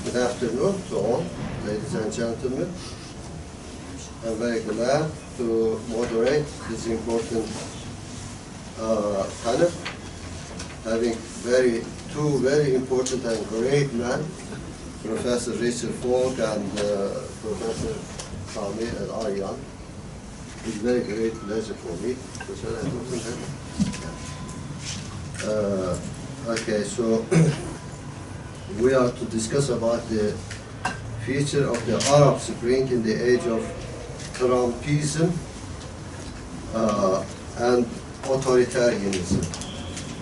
Good afternoon to all, ladies and gentlemen. I'm very glad to moderate this important panel, having two very important and great men, Professor Richard Falk and Professor Sami Al-Arian. It's a very great pleasure for me. Okay, so we are to discuss about the future of the Arab Spring in the age of Trumpism and authoritarianism.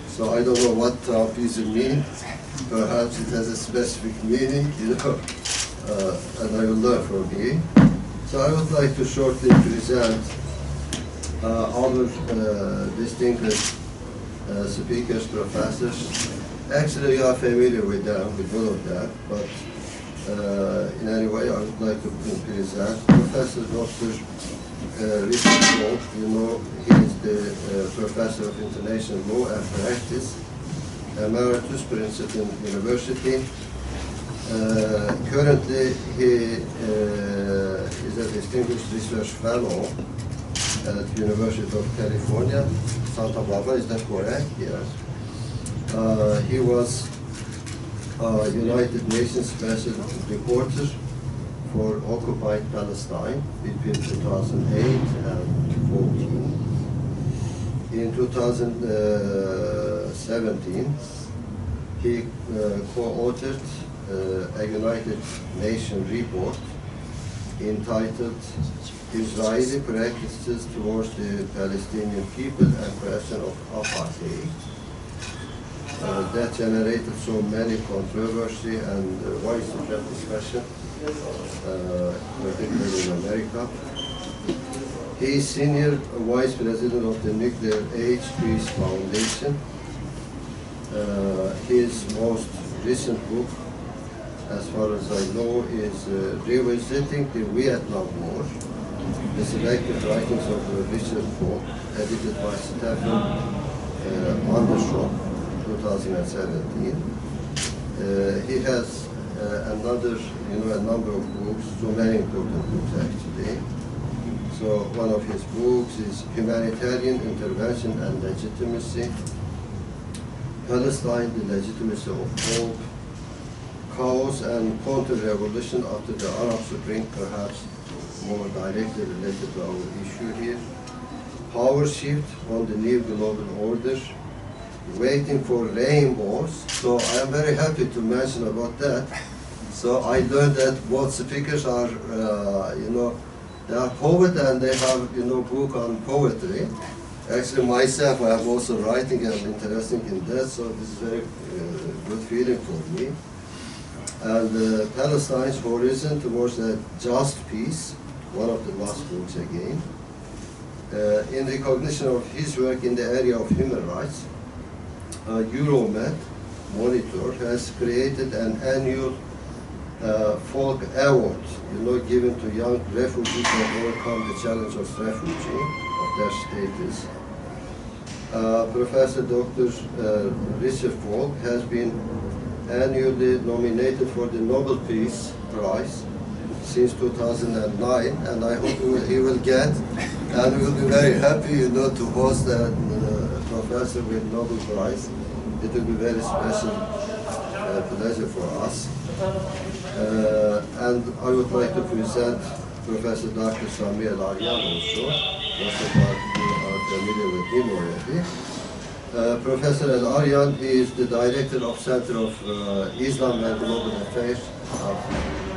So I don't know what Trumpism means. Perhaps it has a specific meaning, and I will learn from here. So I would like to shortly present our distinguished speakers, professors. Actually, you are familiar with them, with all of them, but in any way, I would like to present Professor Dr. Richard Falk. You know, he is the Professor of International Law and Practice, Emeritus Princeton University. Currently, he is a Distinguished Research Fellow at the University of California, Santa Barbara. Is that correct? Yes. He was United Nations Special Reporter for occupied Palestine between 2008 and 2014. In 2017, he co-authored a United Nations report entitled Israeli Practices Towards the Palestinian People and Question of Apartheid. That generated so many controversy and widespread discussion, particularly in America. He is Senior Vice President of the Nuclear Age Peace Foundation. His most recent book, as far as I know, is Revisiting the Vietnam War, the selected writings of Richard Falk, edited by Stephen Anderson, 2017. He has a number of books, so many important books actually. So one of his books is Humanitarian Intervention and Legitimacy, Palestine, the Legitimacy of Hope, Chaos and Counter-Revolution after the Arab Spring, perhaps more directly related to our issue here, Power Shift on the New Global Order, Waiting for Rainbows. So I am very happy to mention about that. So I learned that both speakers are, they are poets and they have, book on poetry. Actually, myself, I am also writing and interested in that, so this is a very good feeling for me. And Palestine's Horizon Towards a Just Peace, one of the last books again. In recognition of his work in the area of human rights, Euromed Monitor has created an annual Falk Award, given to young refugees that overcome the challenge of refugee, of their status. Professor Dr. Richard Falk has been annually nominated for the Nobel Peace Prize since 2009, and I hope he will get, and we'll be very happy, to host a professor with Nobel Prize. It will be very special pleasure for us. And I would like to present Professor Dr. Sami Al-Arian also. Most of you are familiar with him already. Professor Al-Arian is the director of Center of Islam and Global Affairs of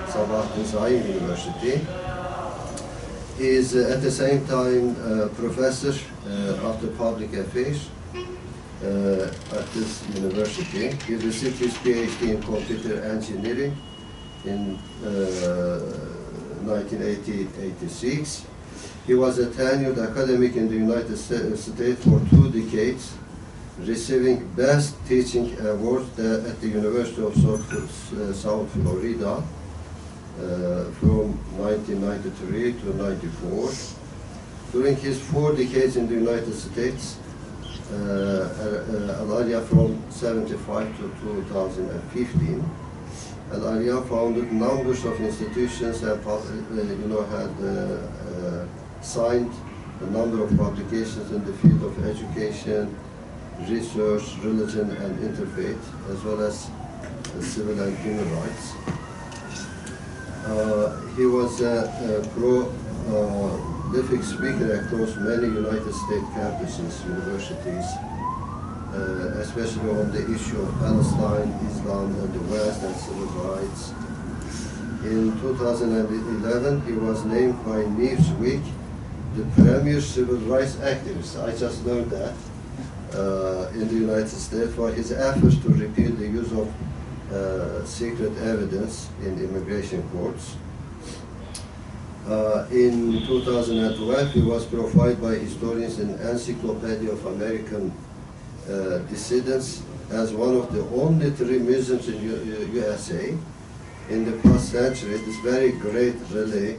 Sabahattin Zaim University. He is at the same time professor of the public affairs at this university. He received his PhD in computer engineering in 1986. He was a tenured academic in the United States for 2 decades, receiving Best Teaching Award at the University of South Florida from 1993 to 94. During his 4 decades in the United States, Al-Arian from 1975 to 2015, Al-Arian founded numbers of institutions and had signed a number of publications in the field of education, research, religion, and interfaith, as well as civil and human rights. He was a prolific speaker across many United States campuses, universities, especially on the issue of Palestine, Islam, and the West, and civil rights. In 2011, he was named by Newsweek the premier civil rights activist. I just learned that in the United States for his efforts to repeal the use of secret evidence in immigration courts. In 2012, he was profiled by historians in Encyclopedia of American Dissidents as one of the only 3 Muslims in USA in the past century. This very great relay,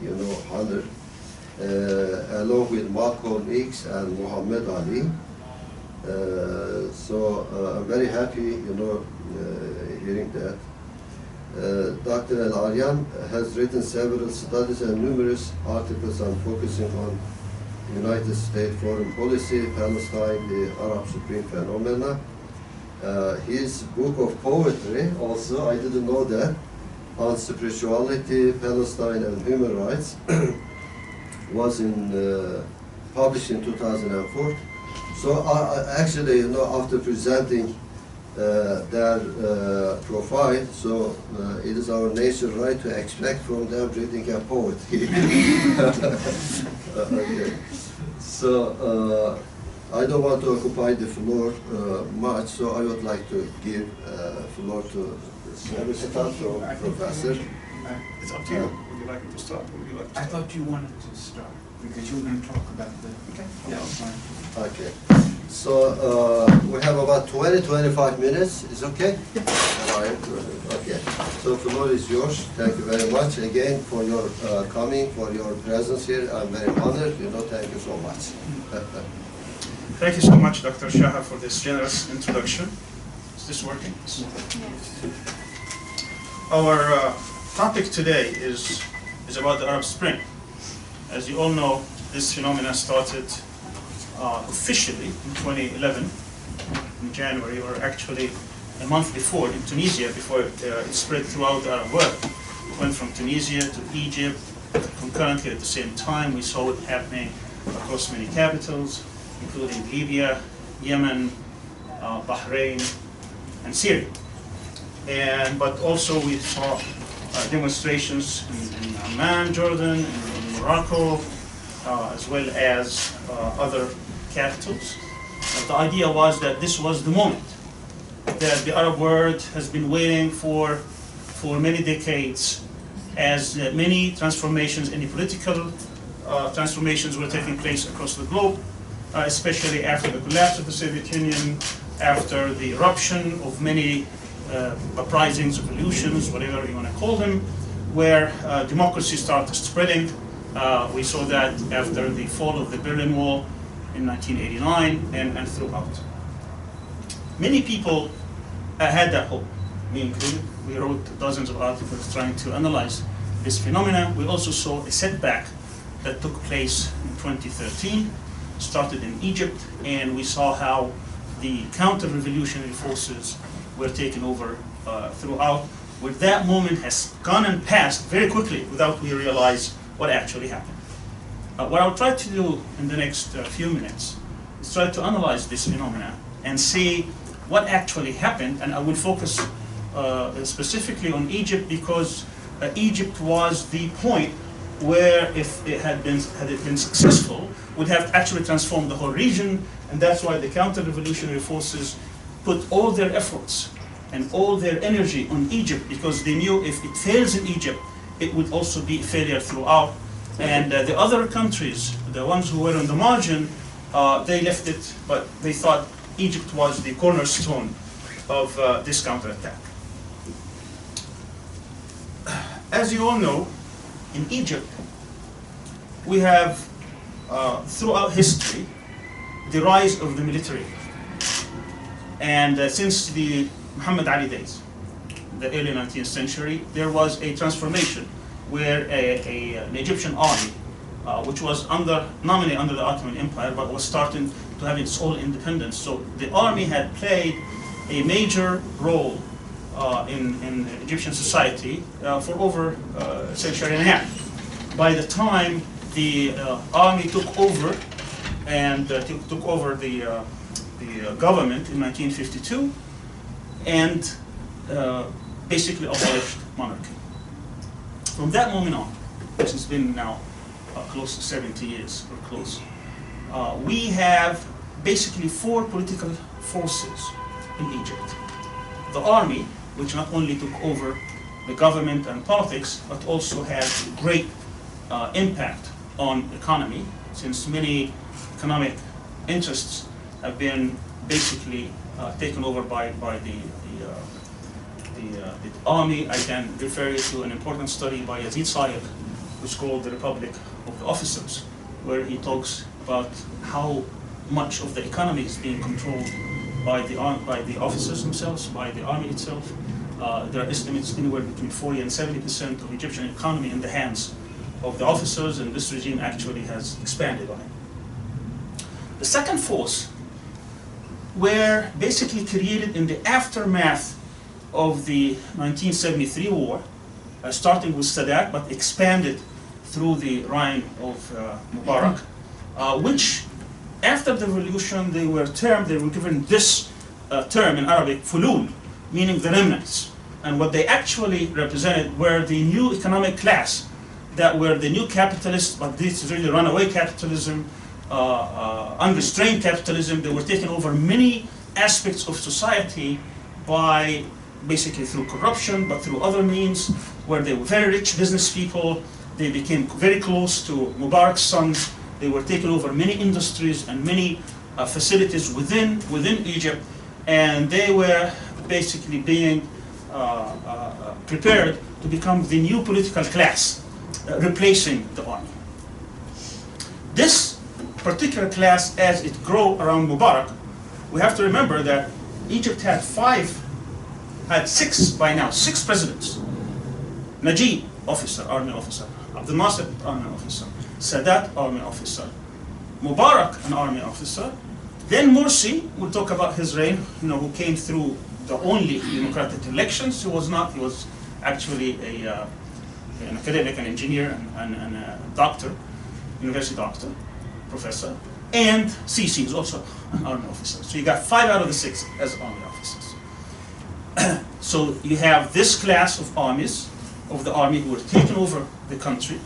honor, along with Malcolm X and Muhammad Ali. So I'm very happy, hearing that. Dr. Al-Arian has written several studies and numerous articles on focusing on United States foreign policy, Palestine, the Arab Spring phenomena. His book of poetry also, I didn't know that, on spirituality, Palestine, and human rights was published in 2004. So actually, after presenting their profile, so it is our nature right to expect from them reading a poet. Okay. So I don't want to occupy the floor much, so I would like to give floor to Sami Professor. It's up to you. Would you like me to start? Or would you like to I thought you wanted to start because you were going to talk about the. Okay. Yeah, fine. Okay. So we have about 20-25 minutes. Is okay? Okay. So the floor is yours. Thank you very much again for your coming, for your presence here. I'm very honored. Thank you so much. Thank you so much, Dr. Shaha, for this generous introduction. Is this working? Yes. Our topic today is about the Arab Spring. As you all know, this phenomenon started officially in 2011, in January, or actually a month before in Tunisia, before it spread throughout the Arab world. It went from Tunisia to Egypt concurrently at the same time. We saw it happening across many capitals, including Libya, Yemen, Bahrain, and Syria. But also we saw demonstrations in Amman, Jordan, in Morocco, as well as other capitals. The idea was that this was the moment that the Arab world has been waiting for many decades, as many transformations, any political transformations were taking place across the globe, especially after the collapse of the Soviet Union, after the eruption of many uprisings, revolutions, whatever you want to call them, where democracy started spreading. We saw that after the fall of the Berlin Wall in 1989 and throughout. Many people had that hope, me included. We wrote dozens of articles trying to analyze this phenomenon. We also saw a setback that took place in 2013, started in Egypt, and we saw how the counter-revolutionary forces were taken over throughout, where that moment has gone and passed very quickly without we realize what actually happened. What I'll try to do in the next few minutes is try to analyze this phenomena and see what actually happened, and I will focus specifically on Egypt because Egypt was the point where, if it had been successful, would have actually transformed the whole region, and that's why the counter-revolutionary forces put all their efforts and all their energy on Egypt, because they knew if it fails in Egypt, it would also be a failure throughout. And the other countries, the ones who were on the margin, they left it, but they thought Egypt was the cornerstone of this counterattack. As you all know, in Egypt, we have, throughout history, the rise of the military. And since the Muhammad Ali days, the early 19th century, there was a transformation where an Egyptian army, which was nominally under the Ottoman Empire, but was starting to have its own independence. So the army had played a major role in Egyptian society for over a century and a half. By the time the army took over and took over the government in 1952 and basically abolished monarchy. From that moment on, which has been now close to 70 years or close, we have basically four political forces in Egypt. The army, which not only took over the government and politics, but also had great impact on economy, since many economic interests have been basically taken over by the army. I can refer you to an important study by Yazid Sayed, which is called The Republic of the Officers, where he talks about how much of the economy is being controlled by the officers themselves, by the army itself. There are estimates anywhere between 40 and 70% of Egyptian economy in the hands of the officers, and this regime actually has expanded on it. The second force were basically created in the aftermath of the 1973 war, starting with Sadat, but expanded through the reign of Mubarak, which after the revolution they were given this term in Arabic, fulul, meaning the remnants. And what they actually represented were the new economic class that were the new capitalists, but this is really runaway capitalism, unrestrained capitalism. They were taking over many aspects of society by basically through corruption, but through other means, where they were very rich business people. They became very close to Mubarak's sons. They were taking over many industries and many facilities within Egypt, and they were basically being prepared to become the new political class, replacing the army. This particular class, as it grew around Mubarak, we have to remember that Egypt had six presidents. Najib, officer, army officer. Abdel Nasser, army officer. Sadat, army officer. Mubarak, an army officer. Then Morsi, we'll talk about his reign, who came through the only democratic elections. He was actually an academic, an engineer, and a doctor, university doctor, professor. And Sisi is also an army officer. So you got 5 out of the 6 as army officers. So you have this class of the army who were taking over the country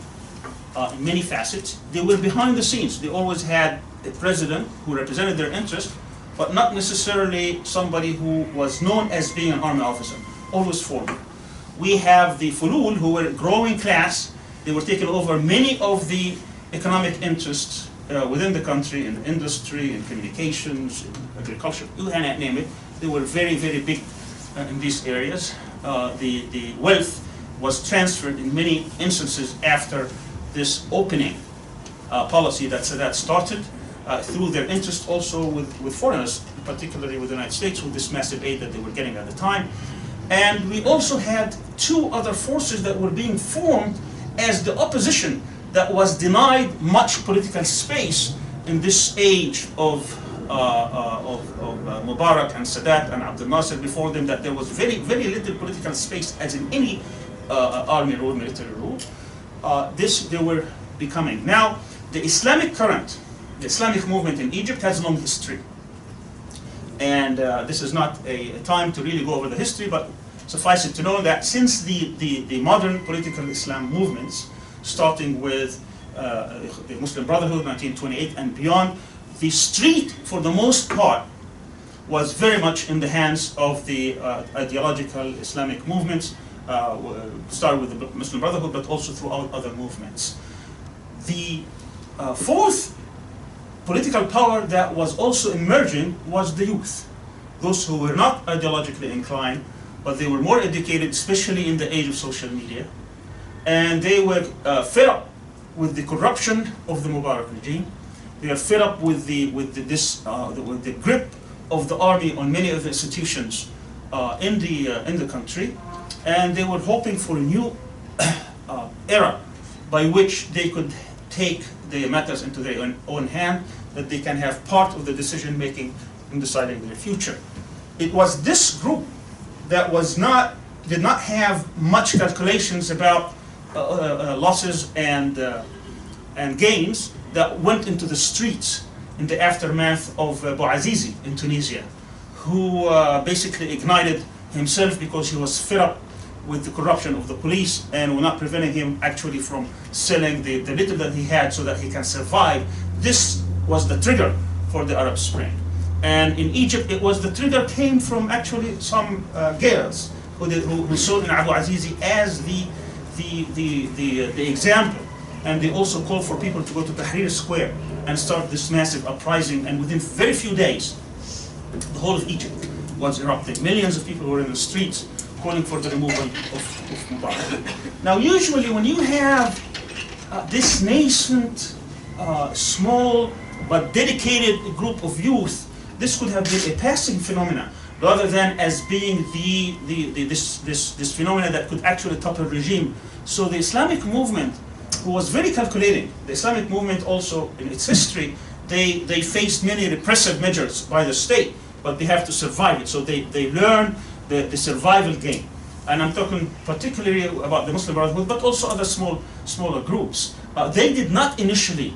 in many facets. They were behind the scenes. They always had a president who represented their interest, but not necessarily somebody who was known as being an army officer, always formal. We have the fulul, who were a growing class. They were taking over many of the economic interests within the country, in industry, in communications, in agriculture, you name it. They were very, very big in these areas. The wealth was transferred in many instances after this opening policy that Sadat started, through their interest also with foreigners, particularly with the United States, with this massive aid that they were getting at the time. And we also had 2 other forces that were being formed as the opposition that was denied much political space in this age of Mubarak and Sadat and Abdel Nasser before them, that there was very, very little political space, as in any army rule, military rule. They were becoming. Now, the Islamic current, the Islamic movement in Egypt has a long history. And this is not a time to really go over the history, but suffice it to know that since the modern political Islam movements, starting with the Muslim Brotherhood, 1928 and beyond, the street, for the most part, was very much in the hands of the ideological Islamic movements, started with the Muslim Brotherhood, but also throughout other movements. The fourth political power that was also emerging was the youth. Those who were not ideologically inclined, but they were more educated, especially in the age of social media. And they were fed up with the corruption of the Mubarak regime. They are fed up with the grip of the army on many of the institutions in the country. and they were hoping for a new era by which they could take the matters into their own hand, that they can have part of the decision making in deciding their future. It was this group that did not have much calculations about losses and gains that went into the streets in the aftermath of Bouazizi in Tunisia, who basically ignited himself because he was fed up with the corruption of the police and were not preventing him actually from selling the little that he had so that he can survive. This was the trigger for the Arab Spring. And in Egypt, the trigger came from actually some girls who saw in Abu Azizi as the example. And they also called for people to go to Tahrir Square and start this massive uprising. And within very few days, the whole of Egypt was erupting. Millions of people were in the streets calling for the removal of Mubarak. Now, usually when you have this nascent, small, but dedicated group of youth, this could have been a passing phenomena, rather than as being this phenomena that could actually topple a regime. So the Islamic movement, who was very calculating, the Islamic movement also in its history, they faced many repressive measures by the state, but they have to survive it. So they learn the survival game. And I'm talking particularly about the Muslim Brotherhood, but also other smaller groups. They did not initially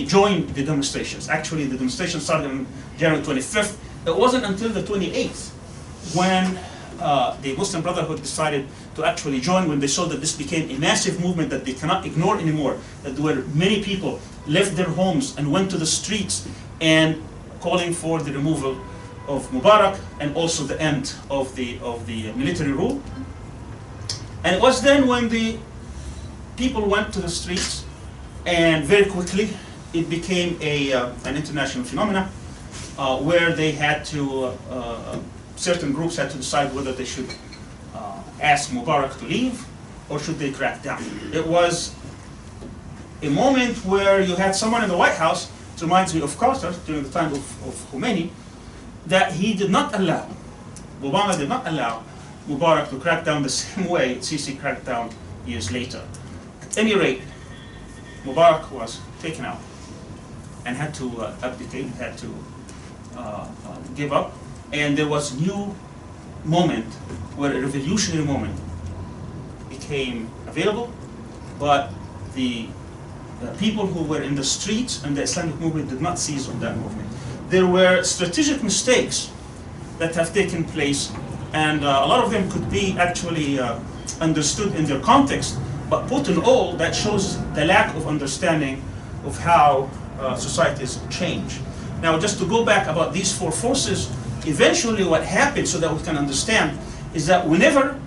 join the demonstrations. Actually, the demonstrations started on January 25th. It wasn't until the 28th when the Muslim Brotherhood decided to actually join, when they saw that this became a massive movement that they cannot ignore anymore, that there were many people left their homes and went to the streets and calling for the removal of Mubarak and also the end of the military rule. And it was then when the people went to the streets, and very quickly it became an international phenomenon where they had to, certain groups had to decide whether they should ask Mubarak to leave or should they crack down. It was a moment where you had someone in the White House, it reminds me of Carter during the time of Khomeini, that he did not allow, Obama did not allow Mubarak to crack down the same way Sisi cracked down years later. At any rate, Mubarak was taken out and had to abdicate, had to give up, and there was a new moment where a revolutionary moment became available, but the people who were in the streets and the Islamic movement did not seize on that movement. There were strategic mistakes that have taken place, and a lot of them could be actually understood in their context, but put in all, that shows the lack of understanding of how societies change. Now, just to go back about these four forces, eventually what happened, so that we can understand, is that whenever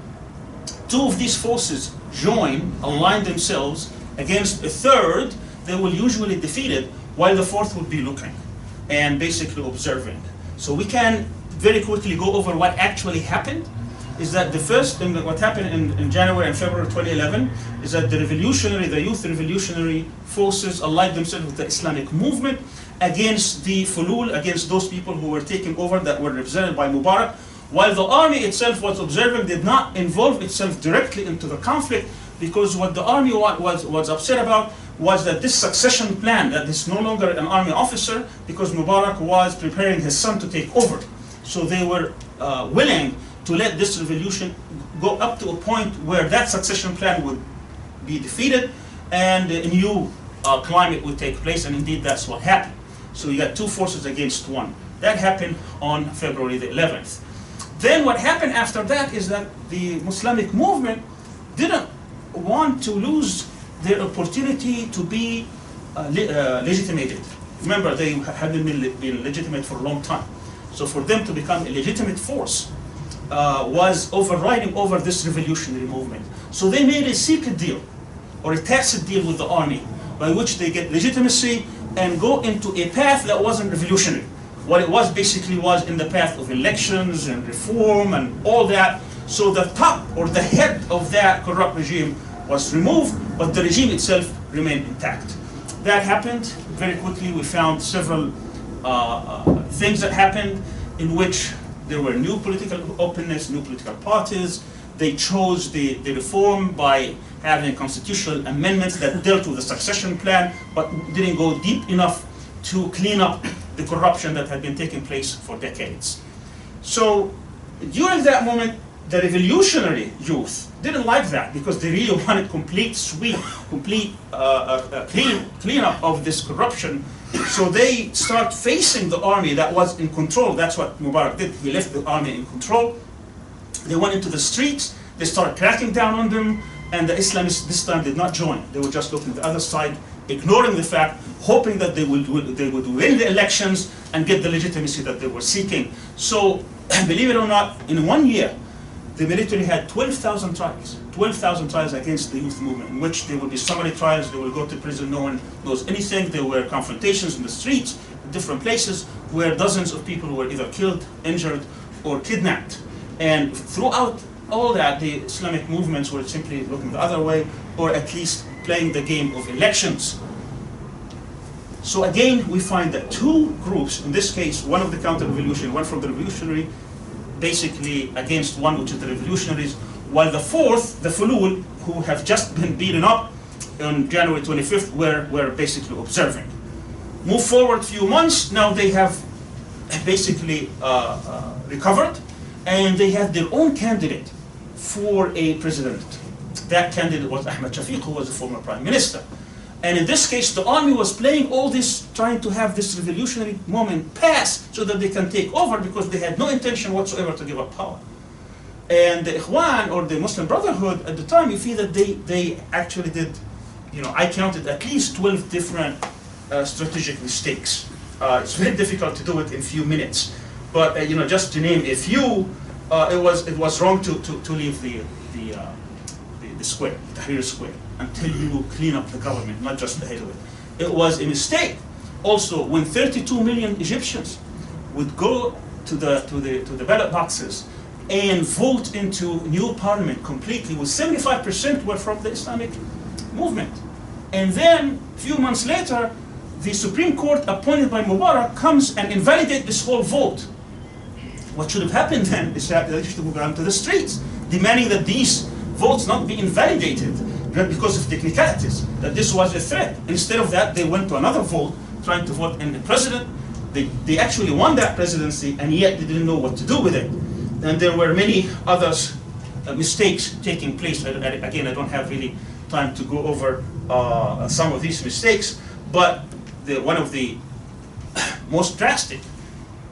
two of these forces join, align themselves against a third, they will usually defeat it, while the fourth will be looking and basically observing. So we can very quickly go over what actually happened. Is that the first thing that what happened in January and February 2011 is that the youth revolutionary forces allied themselves with the Islamic movement against the Fulul, against those people who were taking over that were represented by Mubarak, while the army itself was observing, did not involve itself directly into the conflict, because what the army was upset about was that this succession plan, that is no longer an army officer, because Mubarak was preparing his son to take over. So they were willing to let this revolution go up to a point where that succession plan would be defeated and a new climate would take place, and indeed that's what happened. So you got two forces against one. That happened on February the 11th. Then what happened after that is that the Islamic movement didn't want to lose their opportunity to be legitimated. Remember, they hadn't been legitimate for a long time. So for them to become a legitimate force was overriding over this revolutionary movement. So they made a secret deal, or a tacit deal with the army, by which they get legitimacy and go into a path that wasn't revolutionary. What it was basically was in the path of elections and reform and all that. So the top or the head of that corrupt regime was removed, but the regime itself remained intact. That happened very quickly. We found several things that happened in which There were new political openness, new political parties. They chose the reform by having constitutional amendments that dealt with the succession plan, but didn't go deep enough to clean up the corruption that had been taking place for decades. So during that moment, the revolutionary youth didn't like that because they really wanted complete sweep, complete cleanup of this corruption. So they start facing the army that was in control. That's what Mubarak did. He left the army in control. They went into the streets. They started cracking down on them. And the Islamists this time did not join. They were just looking at the other side, ignoring the fact, hoping that they would win the elections and get the legitimacy that they were seeking. So, believe it or not, in 1 year, the military had 12,000 trials. 12,000 trials against the youth movement, in which there would be summary trials, they will go to prison, no one knows anything. There were confrontations in the streets, in different places, where dozens of people were either killed, injured, or kidnapped. And throughout all that, the Islamic movements were simply looking the other way, or at least playing the game of elections. So again, we find that two groups, in this case, one of the counter-revolutionary, one from the revolutionary, basically against one, which is the revolutionaries, while the fourth, the Fulul, who have just been beaten up on January 25th, were basically observing. Move forward a few months, now they have basically recovered, and they have their own candidate for a president. That candidate was Ahmed Shafiq, who was a former prime minister. And in this case, the army was playing all this, trying to have this revolutionary moment pass so that they can take over, because they had no intention whatsoever to give up power. And the Ikhwan, or the Muslim Brotherhood, at the time, you feel that they actually did, I counted at least 12 different strategic mistakes. It's very difficult to do it in a few minutes. But just to name a few, it was wrong to leave the square, the Tahrir Square, until you clean up the government, not just the head of it. It was a mistake. Also, when 32 million Egyptians would go to the ballot boxes and vote into new parliament completely, with 75% were from the Islamic movement. And then, a few months later, the Supreme Court appointed by Mubarak comes and invalidates this whole vote. What should have happened then is that they should have gone to the streets, demanding that these votes not be invalidated because of technicalities, that this was a threat. Instead of that, they went to another vote, trying to vote in the president. They actually won that presidency, and yet they didn't know what to do with it. And there were many other mistakes taking place. Again, I don't have really time to go over some of these mistakes, but one of the most drastic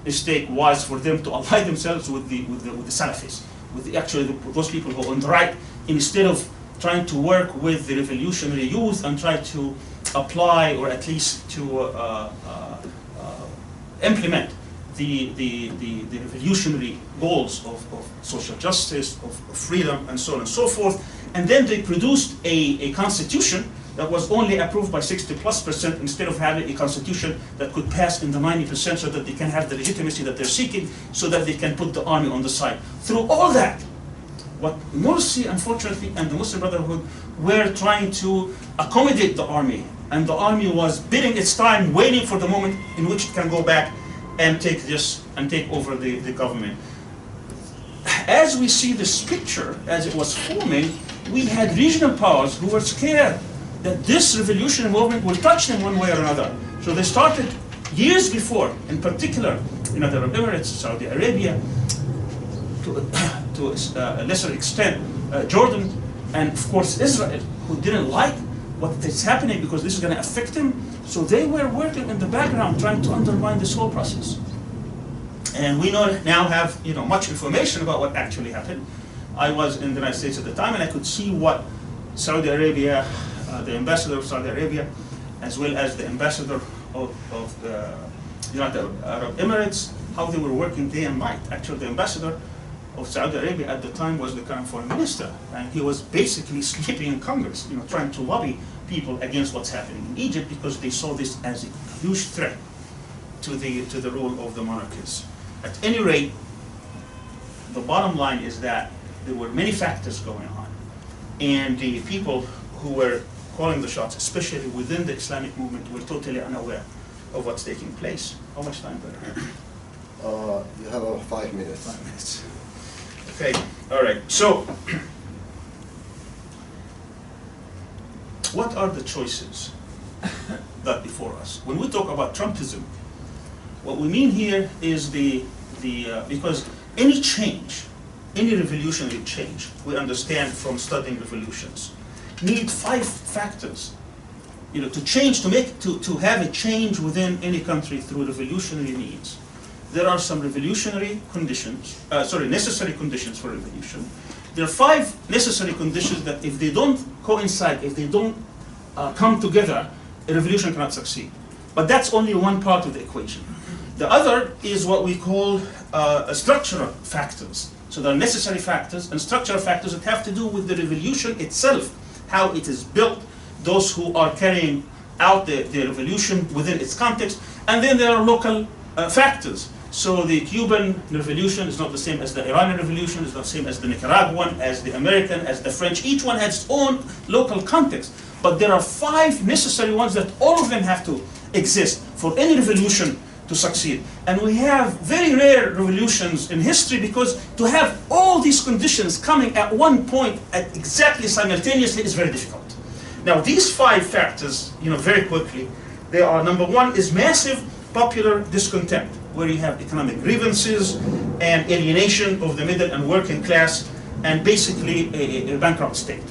mistake was for them to ally themselves with the Salafis, with those people who are on the right, instead of trying to work with the revolutionary youth and try to apply, or at least to implement the revolutionary goals of social justice, of freedom, and so on and so forth. And then they produced a constitution that was only approved by 60+%, instead of having a constitution that could pass in the 90%, so that they can have the legitimacy that they're seeking, so that they can put the army on the side. Through all that, what Morsi, unfortunately, and the Muslim Brotherhood were trying to accommodate the army, and the army was biding its time, waiting for the moment in which it can go back and take over the government. As we see this picture, as it was forming, we had regional powers who were scared that this revolutionary movement will touch them one way or another. So they started years before, in particular, the Arab Emirates, Saudi Arabia, to a lesser extent, Jordan, and of course Israel, who didn't like what is happening because this is going to affect them. So they were working in the background trying to undermine this whole process. And we now have much information about what actually happened. I was in the United States at the time, and I could see what Saudi Arabia, the ambassador of Saudi Arabia, as well as the ambassador of the United Arab Emirates, how they were working day and night. Actually, the ambassador of Saudi Arabia at the time was the current foreign minister, and he was basically sleeping in Congress, trying to lobby people against what's happening in Egypt, because they saw this as a huge threat to the rule of the monarchies. At any rate, the bottom line is that there were many factors going on, and the people who were calling the shots, especially within the Islamic movement, were totally unaware of what's taking place. How much time do I have? You have 5 minutes. 5 minutes. Okay, all right. So, what are the choices that before us? When we talk about Trumpism, what we mean here is because any change, any revolutionary change, we understand from studying revolutions, need 5 factors. You know, to change, to have a change within any country through revolutionary means. There are some revolutionary conditions, necessary conditions for revolution. There are 5 necessary conditions that if they don't coincide, if they don't come together, a revolution cannot succeed. But that's only one part of the equation. The other is what we call structural factors. So there are necessary factors and structural factors that have to do with the revolution itself, how it is built, those who are carrying out the revolution within its context. And then there are local factors. So the Cuban revolution is not the same as the Iranian revolution, is not the same as the Nicaraguan, as the American, as the French. Each one has its own local context. But there are 5 necessary ones that all of them have to exist for any revolution to succeed. And we have very rare revolutions in history because to have all these conditions coming at one point at exactly simultaneously is very difficult. Now these 5 factors, very quickly, they are: number 1 is massive popular discontent, where you have economic grievances and alienation of the middle and working class, and basically a bankrupt state.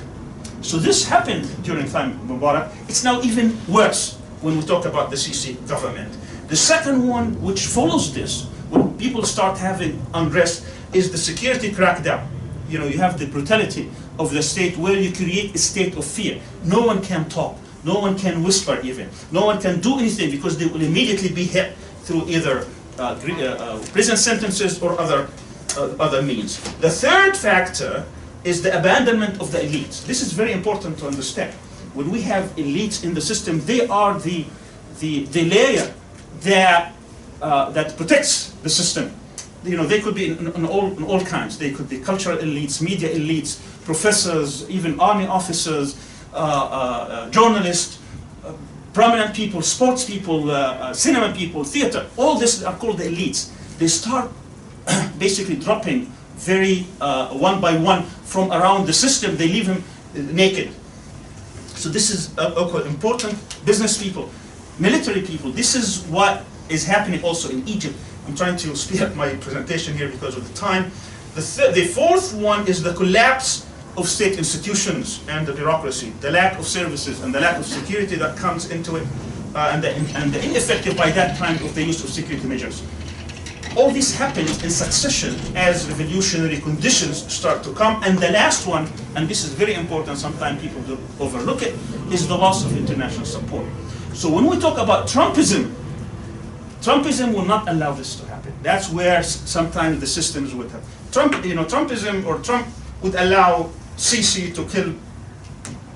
So this happened during time Mubarak. It's now even worse when we talk about the Sisi government. The second one, which follows this, when people start having unrest, is the security crackdown. You have the brutality of the state where you create a state of fear. No one can talk, no one can whisper even, no one can do anything because they will immediately be hit through either prison sentences or other means. The third factor is the abandonment of the elites. This is very important to understand. When we have elites in the system, they are the layer that protects the system. They could be in all kinds. They could be cultural elites, media elites, professors, even army officers, journalists, prominent people, sports people, cinema people, theater. All this are called the elites. They start basically dropping very one by one from around the system. They leave him naked. So this is important. Business people, military people. This is what is happening also in Egypt. I'm trying to speed up my presentation here because of the time. The fourth one is the collapse of state institutions and the bureaucracy, the lack of services and the lack of security that comes into it, and the ineffective by that time of the use of security measures. All this happens in succession as revolutionary conditions start to come. And the last one, and this is very important, sometimes people do overlook it, is the loss of international support. So when we talk about Trumpism will not allow this to happen. That's where sometimes the systems would have. Trumpism or Trump would allow Sisi to kill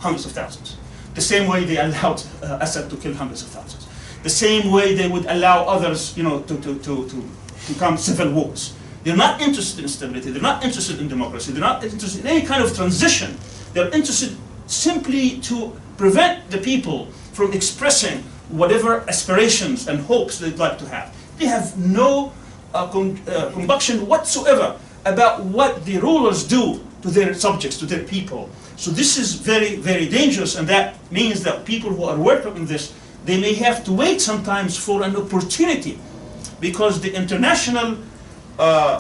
hundreds of thousands. The same way they allowed Assad to kill hundreds of thousands. The same way they would allow others, to become civil wars. They're not interested in stability. They're not interested in democracy. They're not interested in any kind of transition. They're interested simply to prevent the people from expressing whatever aspirations and hopes they'd like to have. They have no compunction whatsoever about what the rulers do to their subjects, to their people. So this is very, very dangerous, and that means that people who are working on this, they may have to wait sometimes for an opportunity, because the international the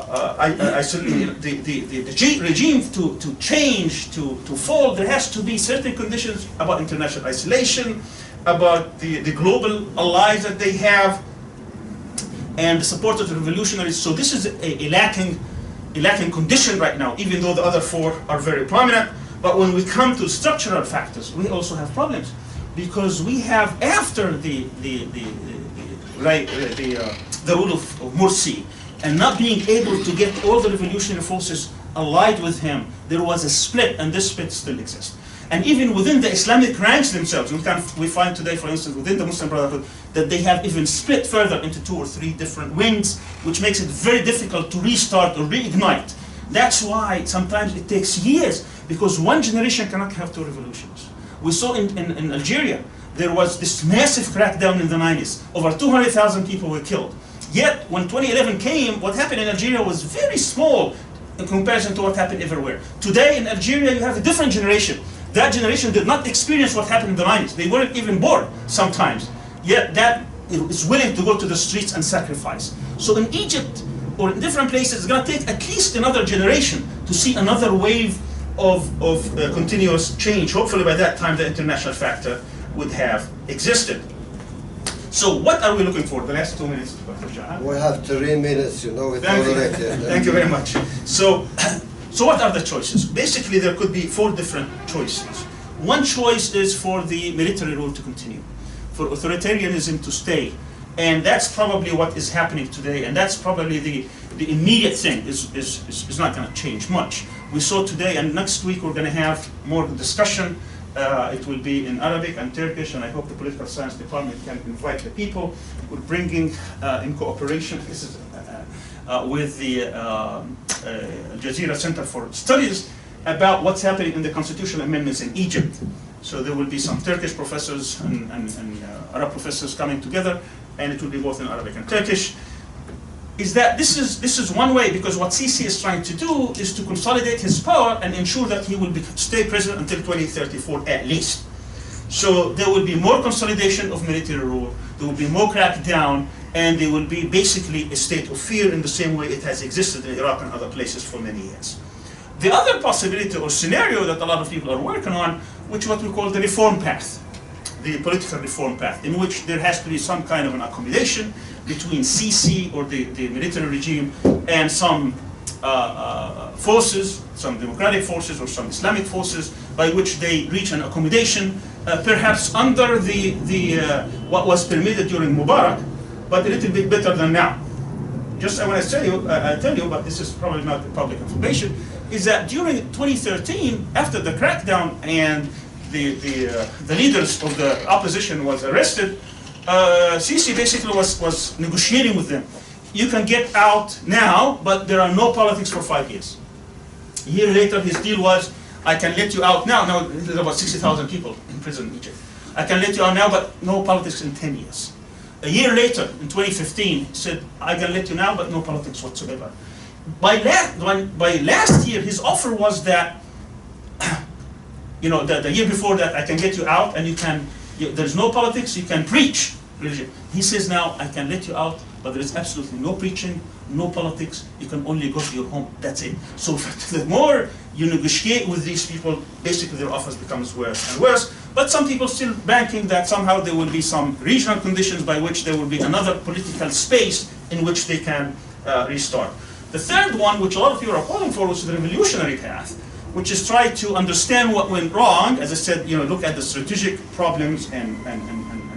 regime to change, to fall, there has to be certain conditions about international isolation, about the global allies that they have, and the support of the revolutionaries. So this is a lacking condition right now, even though the other 4 are very prominent. But when we come to structural factors, we also have problems, because we have, after the rule of Morsi, and not being able to get all the revolutionary forces allied with him, there was a split, and this split still exists. And even within the Islamic ranks themselves, we find today, for instance, within the Muslim Brotherhood, that they have even split further into 2 or 3 different wings, which makes it very difficult to restart or reignite. That's why sometimes it takes years, because one generation cannot have 2 revolutions. We saw in Algeria, there was this massive crackdown in the 90s. Over 200,000 people were killed. Yet, when 2011 came, what happened in Algeria was very small in comparison to what happened everywhere. Today in Algeria, you have a different generation. That generation did not experience what happened in the 90s. They weren't even born sometimes. Yet that is willing to go to the streets and sacrifice. So in Egypt, or in different places, it's going to take at least another generation to see another wave of continuous change. Hopefully by that time the international factor would have existed. So what are we looking for? The last 2 minutes, Dr. Jahan. We have 3 minutes, you know, it's Thank you. already. Thank you very much. So what are the choices? Basically, there could be 4 different choices. One choice is for the military rule to continue, for authoritarianism to stay. And that's probably what is happening today, and that's probably the immediate thing is not going to change much. We saw today, and next week we're going to have more discussion. It will be in Arabic and Turkish, and I hope the political science department can invite the people. We're bringing in cooperation, this is with the Al Jazeera Center for Studies, about what's happening in the constitutional amendments in Egypt. So there will be some Turkish professors and Arab professors coming together, and it will be both in Arabic and Turkish. Is that this is one way, because what Sisi is trying to do is to consolidate his power and ensure that he will stay president until 2034 at least. So there will be more consolidation of military rule, there will be more crackdown, and there will be basically a state of fear in the same way it has existed in Iraq and other places for many years. The other possibility or scenario that a lot of people are working on, which is what we call the reform path, the political reform path, in which there has to be some kind of an accommodation between Sisi or the military regime and some forces, some democratic forces or some Islamic forces, by which they reach an accommodation, perhaps under what was permitted during Mubarak, but a little bit better than now. Just I want to tell you, but this is probably not public information, is that during 2013, after the crackdown and the leaders of the opposition was arrested, Sisi basically was negotiating with them. You can get out now, but there are no politics for 5 years. A year later, his deal was, I can let you out now. Now, there's about 60,000 people in prison in Egypt. I can let you out now, but no politics in 10 years. A year later, in 2015, he said, I can let you now, but no politics whatsoever. By last year, his offer was that, the year before that, I can get you out and there's no politics, you can preach religion. He says now, I can let you out, but there is absolutely no preaching, no politics, you can only go to your home, that's it. So the more you negotiate with these people, basically their offers becomes worse and worse. But some people still banking that somehow there will be some regional conditions by which there will be another political space in which they can restart. The third one, which a lot of people are calling for, is the revolutionary path, which is try to understand what went wrong. As I said, look at the strategic problems and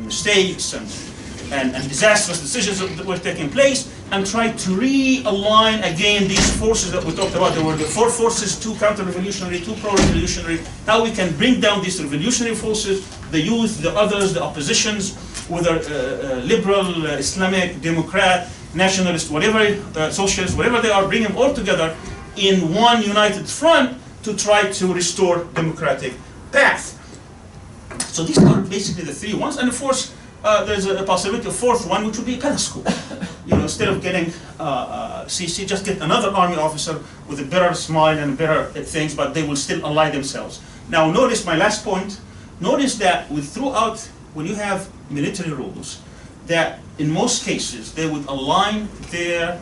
mistakes and disastrous decisions that were taking place, and try to realign again these forces that we talked about. There were the 4 forces, 2 counter-revolutionary, 2 pro-revolutionary, how we can bring down these revolutionary forces, the youth, the others, the oppositions, whether liberal, Islamic, Democrat, nationalist, whatever, socialist, whatever they are, bring them all together in one united front to try to restore democratic path. So these are basically the 3 ones, and of course there's a possibility of 4th one, which would be a penal school. Instead of getting Sisi, just get another army officer with a better smile and better things, but they will still ally themselves. Now notice my last point. Notice that when you have military rules, that in most cases they would align their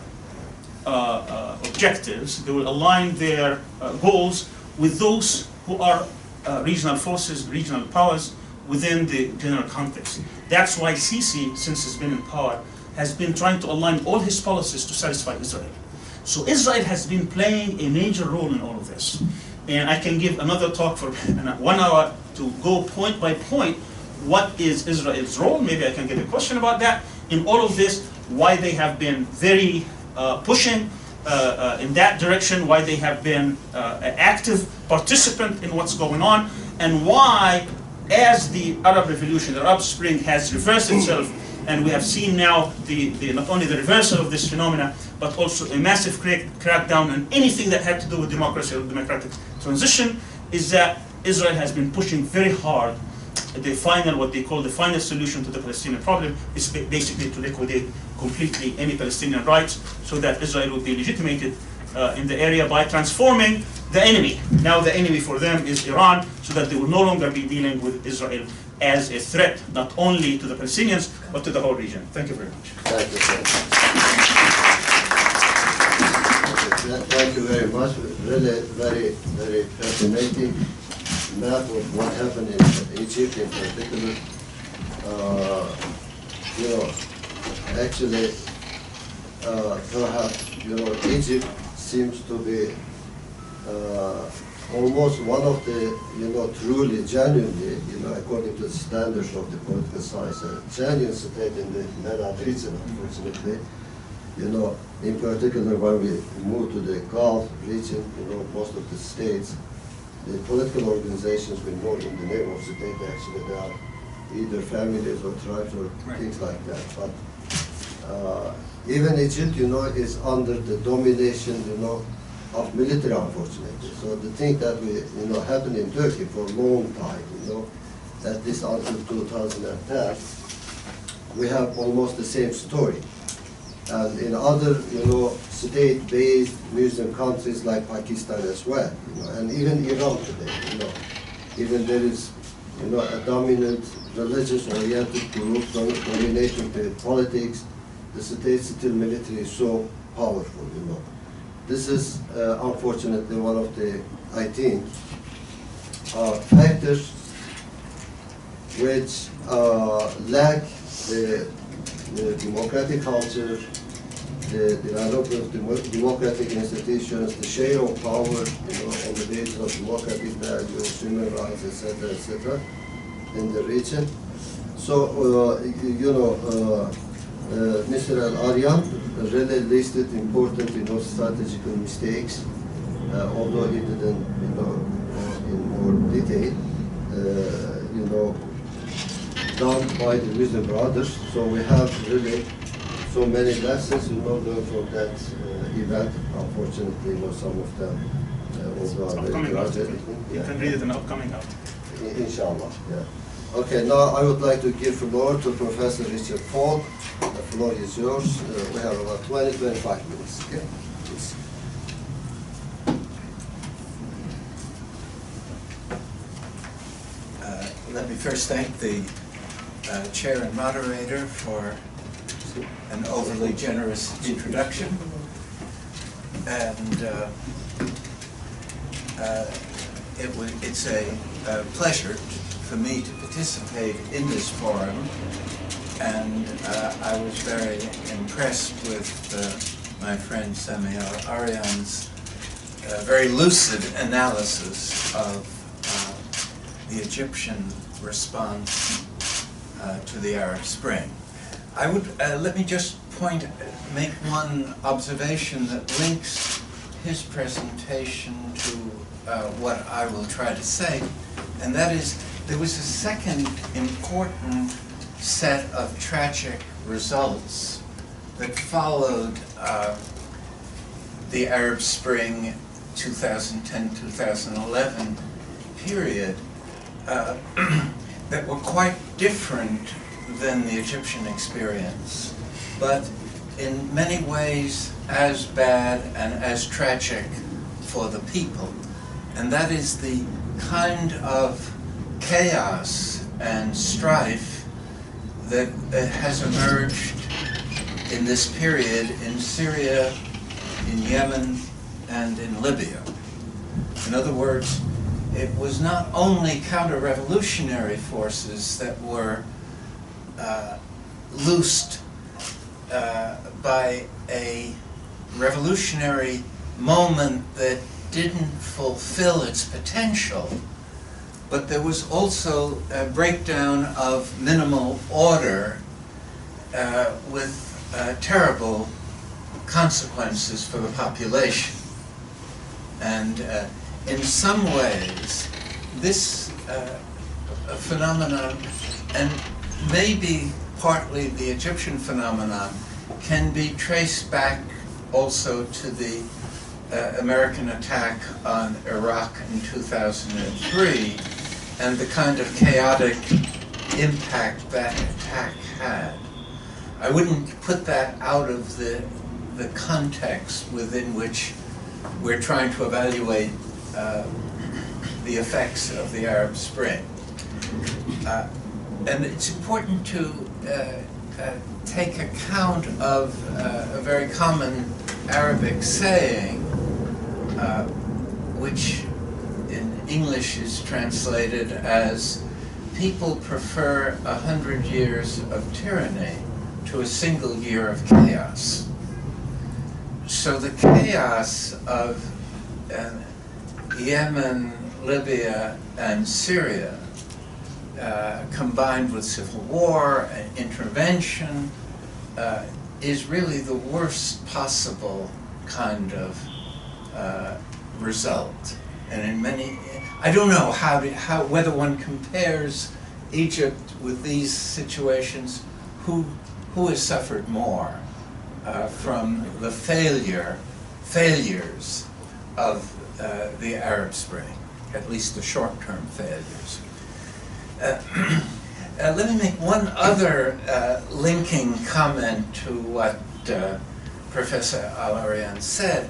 objectives, they will align their goals with those who are regional forces, regional powers within the general context. That's why Sisi, since he's been in power, has been trying to align all his policies to satisfy Israel. So Israel has been playing a major role in all of this. And I can give another talk for 1 hour to go point by point, what is Israel's role? Maybe I can get a question about that. In all of this, why they have been very pushing in that direction, why they have been an active participant in what's going on, and why, as the Arab Revolution, the Arab Spring has reversed itself, and we have seen now not only the reversal of this phenomena, but also a massive crackdown on anything that had to do with democracy or democratic transition, is that Israel has been pushing very hard. What they call the final solution to the Palestinian problem is basically to liquidate completely any Palestinian rights, so that Israel would be legitimated in the area by transforming the enemy. Now the enemy for them is Iran, so that they will no longer be dealing with Israel as a threat, not only to the Palestinians, but to the whole region. Thank you very much. Thank you, sir. Thank you very much. Really very, very fascinating map of what happened in Egypt in particular. You know, actually, perhaps, you know, Egypt seems to be almost one of the, you know, truly, genuinely, you know, according to the standards of the political science, a genuine state in the MENA region, unfortunately. You know, in particular, when we move to the Gulf region, you know, most of the states, the political organizations we know in the name of state, actually, they are either families or tribes or things like that. But even Egypt, you know, is under the domination, you know, of military, unfortunately. So the thing that we, you know, happened in Turkey for a long time, you know, at least until 2010, we have almost the same story. And in other, you know, state-based Muslim countries like Pakistan as well, you know, and even Iran today, you know, even there is, you know, a dominant religious-oriented group dominating the politics, the state still military is so powerful, you know. This is unfortunately one of the, I think, factors which lack the democratic culture, the development of democratic institutions, the share of power, you know, on the basis of democratic values, human rights, etc., in the region. So, you know, Mr. Al-Arian really listed important, you know, strategical mistakes, although he didn't, you know, in more detail, you know, done by the Muslim brothers. So we have really so many lessons, you know, learned from that event. Unfortunately, you know, some of them also are very tragic. You can read it in the upcoming out. Inshallah, yeah. Okay, now I would like to give the floor to Professor Richard Falk. The floor is yours. We have about 20-25 minutes. Okay, please. Let me first thank the chair and moderator for an overly generous introduction. And it's a pleasure for me to participate in this forum, and I was very impressed with my friend Sami Al-Arian's very lucid analysis of the Egyptian response to the Arab Spring. I would let me just make one observation that links his presentation to what I will try to say, and that is there was a second important set of tragic results that followed the Arab Spring 2010-2011 period that were quite different than the Egyptian experience, but in many ways as bad and as tragic for the people. And that is the kind of chaos and strife that has emerged in this period in Syria, in Yemen, and in Libya. In other words, it was not only counter-revolutionary forces that were loosed by a revolutionary moment that didn't fulfill its potential, but there was also a breakdown of minimal order with terrible consequences for the population. And in some ways, this phenomenon, and maybe partly the Egyptian phenomenon, can be traced back also to the American attack on Iraq in 2003 and the kind of chaotic impact that attack had. I wouldn't put that out of the context within which we're trying to evaluate the effects of the Arab Spring. And it's important to take account of a very common Arabic saying, which in English is translated as, people prefer 100 years of tyranny to a single year of chaos. So the chaos of Yemen, Libya, and Syria, combined with civil war and intervention, is really the worst possible kind of result. And in many, I don't know whether one compares Egypt with these situations, who has suffered more from the failures of the Arab Spring, at least the short-term failures. Let me make one other linking comment to what Professor Al-Arian said,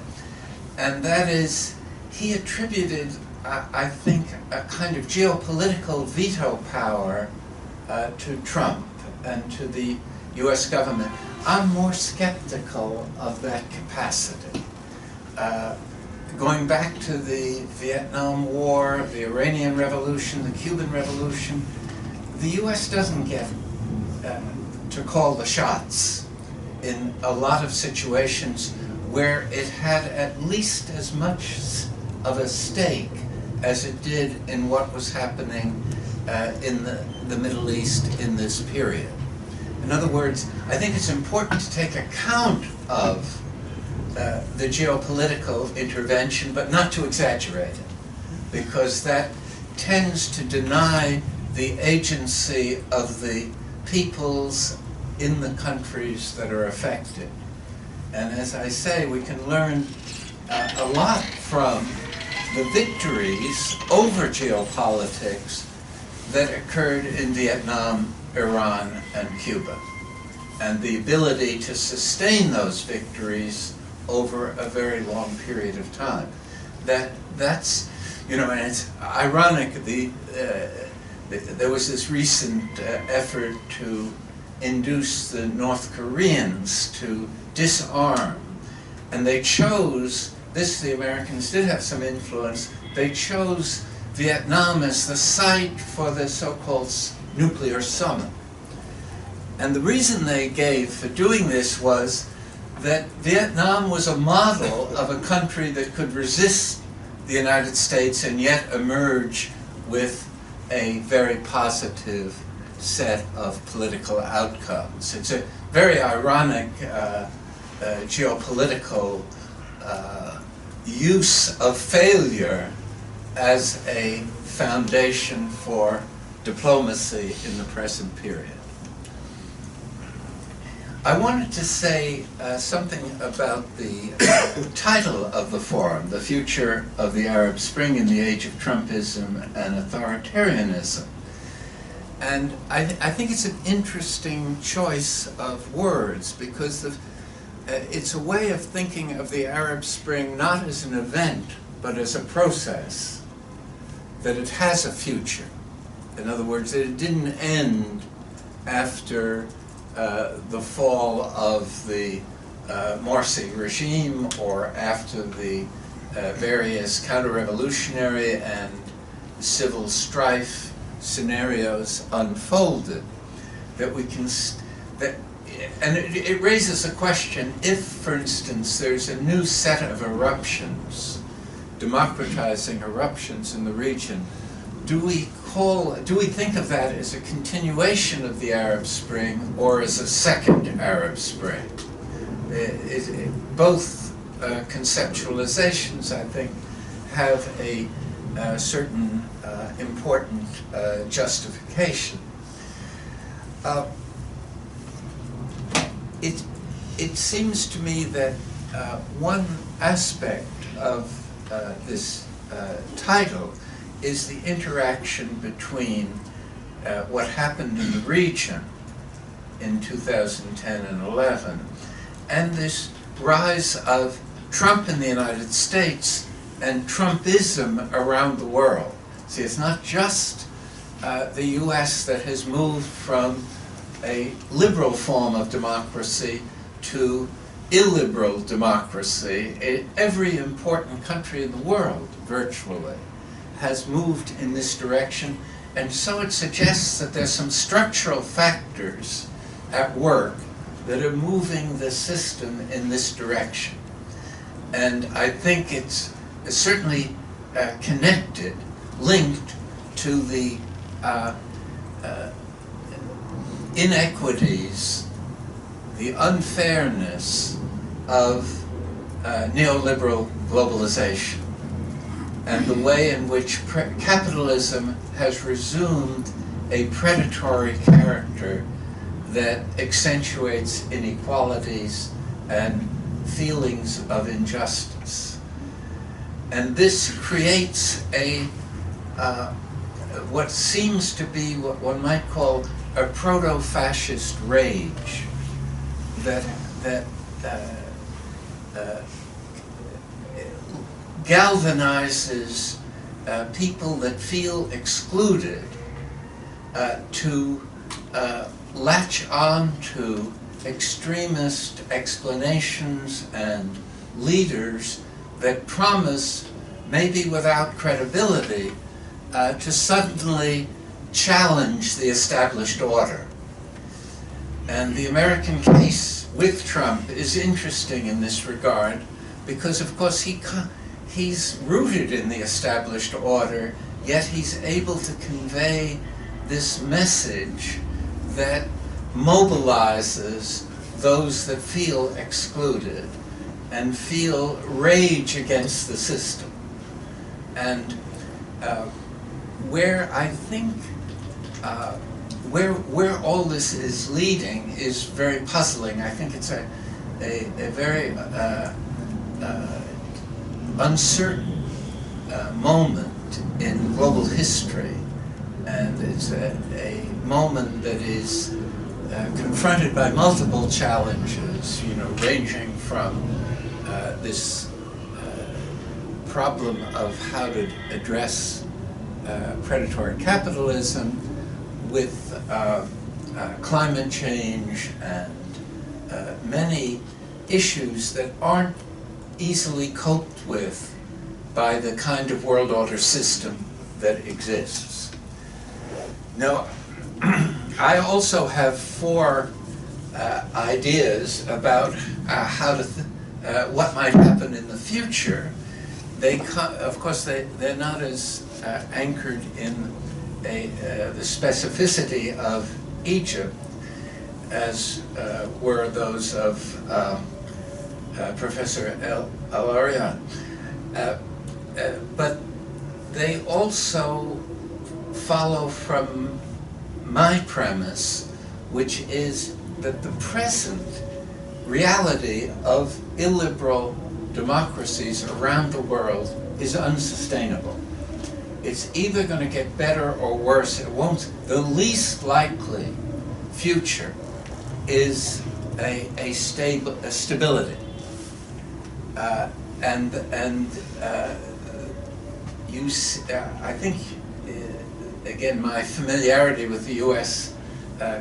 and that is, he attributed, I think, a kind of geopolitical veto power to Trump and to the US government. I'm more skeptical of that capacity. Going back to the Vietnam War, the Iranian Revolution, the Cuban Revolution, the US doesn't get to call the shots in a lot of situations where it had at least as much of a stake as it did in what was happening in the Middle East in this period. In other words, I think it's important to take account of the geopolitical intervention, but not to exaggerate it, because that tends to deny the agency of the peoples in the countries that are affected. And as I say, we can learn a lot from the victories over geopolitics that occurred in Vietnam, Iran, and Cuba, and the ability to sustain those victories over a very long period of time. That's, you know, and it's ironic, there was this recent effort to induce the North Koreans to disarm, and they chose, the Americans did have some influence, they chose Vietnam as the site for the so-called nuclear summit. And the reason they gave for doing this was that Vietnam was a model of a country that could resist the United States and yet emerge with a very positive set of political outcomes. It's a very ironic geopolitical use of failure as a foundation for diplomacy in the present period. I wanted to say something about the title of the forum, The Future of the Arab Spring in the Age of Trumpism and Authoritarianism. And I think it's an interesting choice of words, because it's a way of thinking of the Arab Spring not as an event, but as a process, that it has a future. In other words, that it didn't end after the fall of the Morsi regime or after the various counter-revolutionary and civil strife scenarios unfolded. That we can, and it raises a question, if, for instance, there's a new set of eruptions, democratizing eruptions in the region, do we think of that as a continuation of the Arab Spring or as a second Arab Spring? Both conceptualizations, I think, have a certain important justification. It seems to me that one aspect of this title is the interaction between what happened in the region in 2010 and 11, and this rise of Trump in the United States and Trumpism around the world. See, it's not just the US that has moved from a liberal form of democracy to illiberal democracy. Every important country in the world, virtually, has moved in this direction, and so it suggests that there's some structural factors at work that are moving the system in this direction. And I think it's certainly connected, linked to the inequities, the unfairness of neoliberal globalization, and the way in which capitalism has resumed a predatory character that accentuates inequalities and feelings of injustice. And this creates a what seems to be what one might call a proto-fascist rage that galvanizes people that feel excluded to latch on to extremist explanations and leaders that promise, maybe without credibility, to suddenly challenge the established order. And the American case with Trump is interesting in this regard because, of course, he's rooted in the established order, yet he's able to convey this message that mobilizes those that feel excluded and feel rage against the system. And where I think where all this is leading is very puzzling. I think it's a very uncertain moment in global history, and it's a moment that is confronted by multiple challenges, ranging from this problem of how to address predatory capitalism with climate change and many issues that aren't easily coped with by the kind of world order system that exists. Now, I also have four ideas about how to what might happen in the future. Of course, they're not as anchored in the specificity of Egypt as were those of Professor Al-Arian. But they also follow from my premise, which is that the present reality of illiberal democracies around the world is unsustainable. It's either going to get better or worse. It won't. The least likely future is a stability. I think, again, my familiarity with the U.S.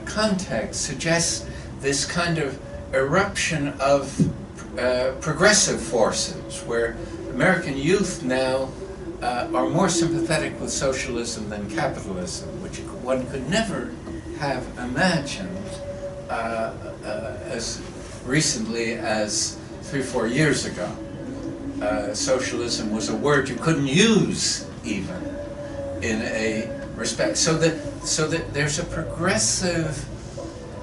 Context suggests this kind of eruption of progressive forces, where American youth now are more sympathetic with socialism than capitalism, which one could never have imagined as recently as 3 or 4 years ago. Socialism was a word you couldn't use even in a respect. So that there's a progressive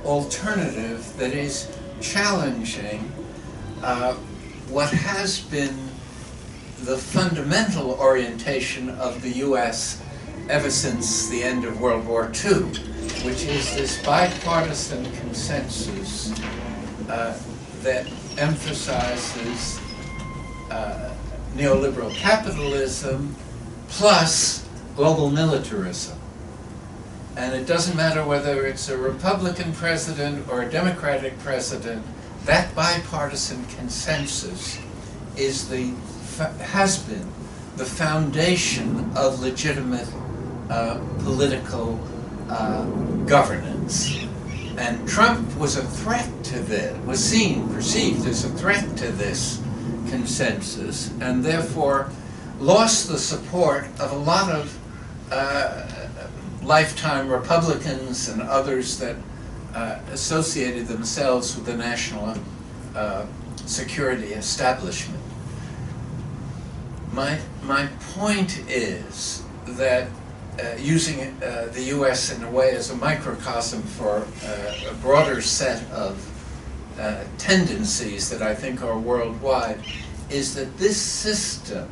alternative that is challenging what has been the fundamental orientation of the U.S. ever since the end of World War II, which is this bipartisan consensus that emphasizes neoliberal capitalism plus global militarism. And it doesn't matter whether it's a Republican president or a Democratic president, that bipartisan consensus is has been the foundation of legitimate political governance. And Trump was a threat to this, was perceived as a threat to this consensus, and therefore lost the support of a lot of lifetime Republicans and others that associated themselves with the national security establishment. My point is that using the U.S. in a way as a microcosm for a broader set of tendencies that I think are worldwide, is that this system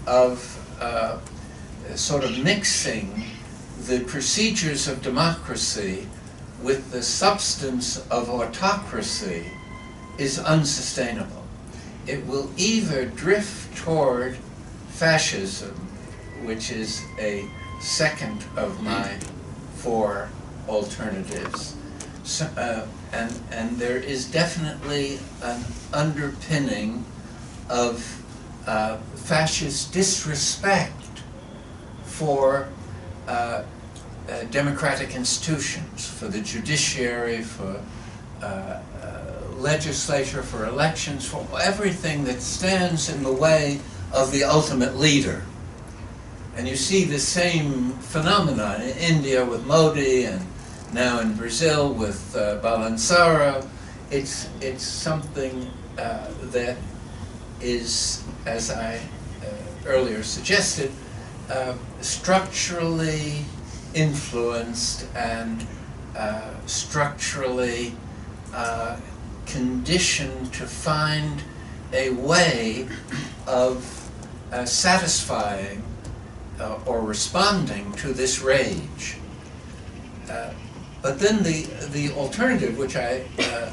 of sort of mixing the procedures of democracy with the substance of autocracy is unsustainable. It will either drift toward fascism, which is a second of my 4 alternatives. So, and there is definitely an underpinning of fascist disrespect for democratic institutions, for the judiciary, for legislature, for elections, for everything that stands in the way of the ultimate leader. And you see the same phenomenon in India with Modi, and now in Brazil with Bolsonaro. It's something that is, as I earlier suggested, structurally influenced and structurally conditioned to find a way of satisfying or responding to this rage. But then the alternative, which I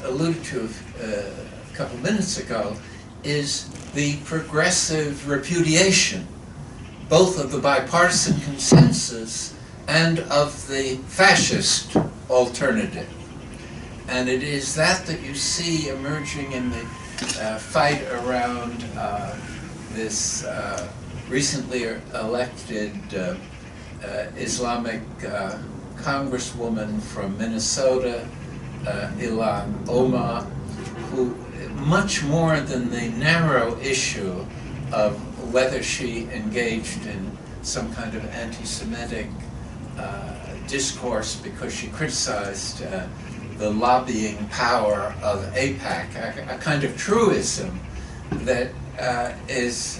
alluded to a couple minutes ago, is the progressive repudiation, both of the bipartisan consensus and of the fascist alternative. And it is that you see emerging in the fight around this recently elected Islamic congresswoman from Minnesota, Ilhan Omar, who, much more than the narrow issue of whether she engaged in some kind of anti-Semitic discourse because she criticized the lobbying power of AIPAC, a kind of truism that it's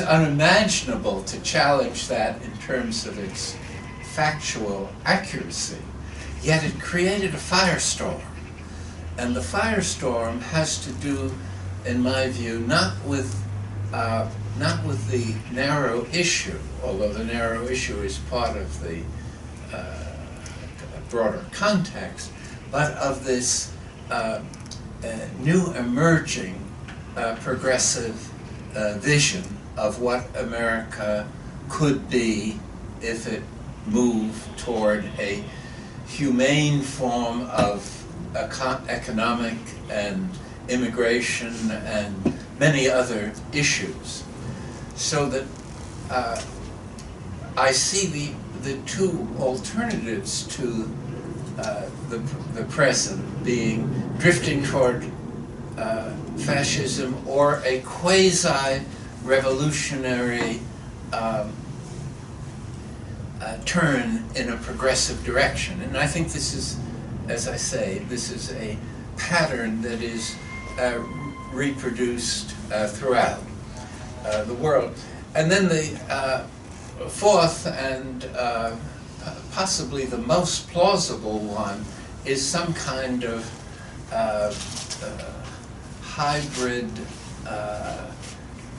unimaginable to challenge that in terms of its factual accuracy. Yet it created a firestorm. And the firestorm has to do, in my view, not with the narrow issue, although the narrow issue is part of the broader context, but of this new emerging progressive vision of what America could be if it moved toward a humane form of economic and immigration and many other issues. So that I see the 2 alternatives to the present being drifting toward fascism or a quasi-revolutionary turn in a progressive direction. And I think this is, as I say, this is a pattern that is reproduced throughout the world. And then the 4th and possibly the most plausible one is some kind of hybrid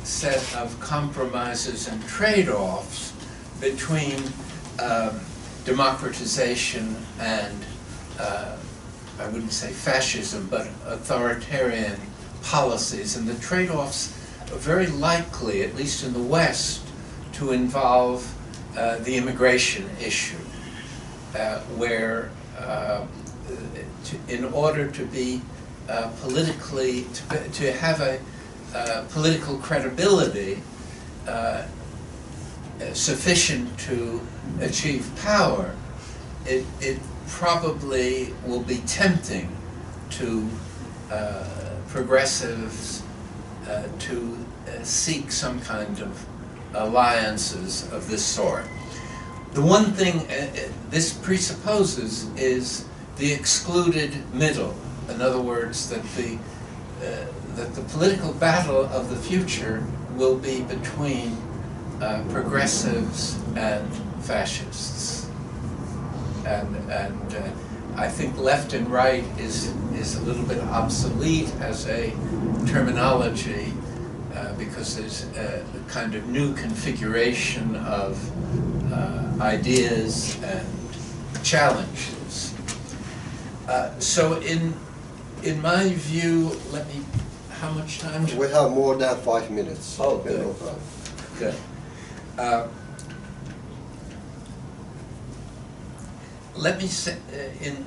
set of compromises and trade-offs between democratization and I wouldn't say fascism, but authoritarian policies. And the trade-offs are very likely, at least in the West, to involve the immigration issue. where in order to be politically, to have a political credibility sufficient to achieve power, it probably will be tempting to progressives to seek some kind of alliances of this sort. The one thing this presupposes is the excluded middle. In other words, that the political battle of the future will be between progressives and fascists. And I think left and right is a little bit obsolete as a terminology because there's a kind of new configuration of ideas and challenges. So in my view, let me, how much time? We have more than 5 minutes. Oh, good. Good. Let me say, in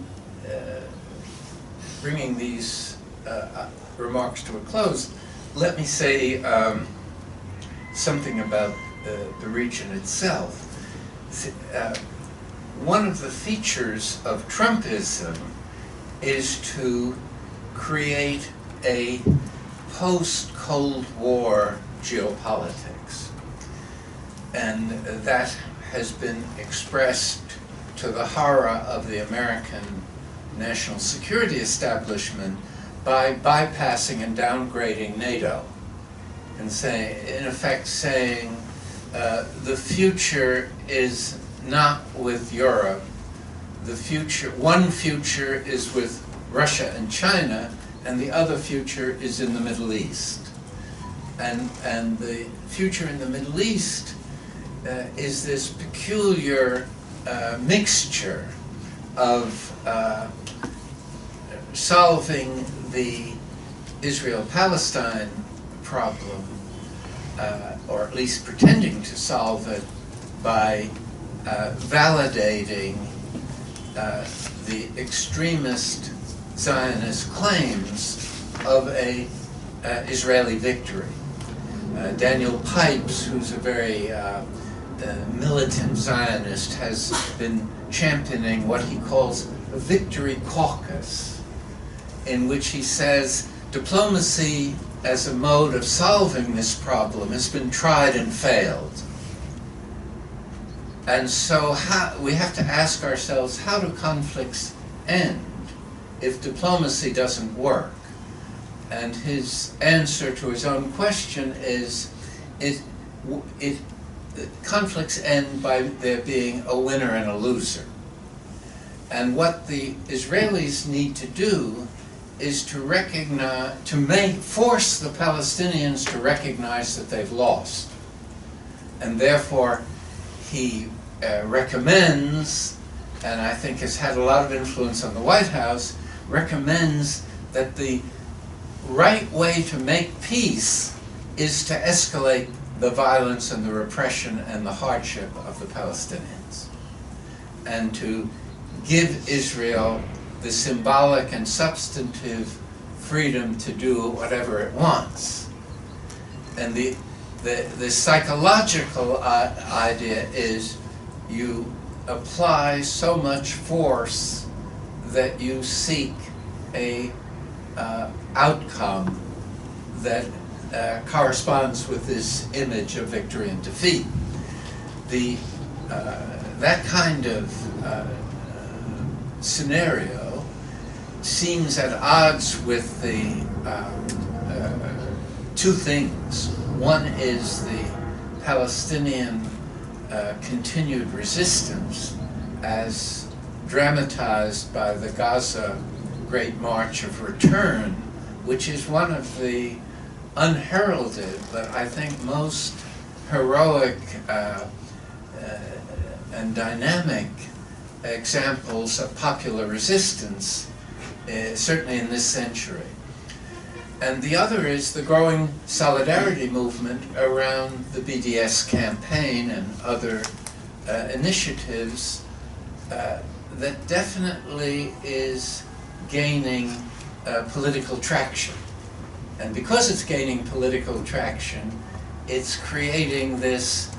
bringing these remarks to a close, let me say something about the region itself. One of the features of Trumpism is to create a post-Cold War geopolitics. And that has been expressed to the horror of the American national security establishment by bypassing and downgrading NATO and in effect saying the future is not with Europe. The future, one future is with Russia and China, and the other future is in the Middle East. And the future in the Middle East is this peculiar mixture of solving the Israel-Palestine problem, or at least pretending to solve it by validating the extremist Zionist claims of a Israeli victory. Daniel Pipes, who's a very militant Zionist, has been championing what he calls a victory caucus, in which he says diplomacy as a mode of solving this problem has been tried and failed. And so we have to ask ourselves, how do conflicts end if diplomacy doesn't work? And his answer to his own question is, conflicts end by there being a winner and a loser. And what the Israelis need to do is to recognize, force the Palestinians to recognize that they've lost. And therefore, he recommends, and I think has had a lot of influence on the White House, recommends that the right way to make peace is to escalate the violence and the repression and the hardship of the Palestinians, and to give Israel the symbolic and substantive freedom to do whatever it wants. And the psychological idea is you apply so much force that you seek a outcome that corresponds with this image of victory and defeat. That kind of scenario seems at odds with the two things. One is the Palestinian continued resistance as dramatized by the Gaza Great March of Return, which is one of the unheralded, but I think most heroic and dynamic examples of popular resistance, certainly in this century. And the other is the growing solidarity movement around the BDS campaign and other initiatives that definitely is gaining political traction. And because it's gaining political traction, it's creating this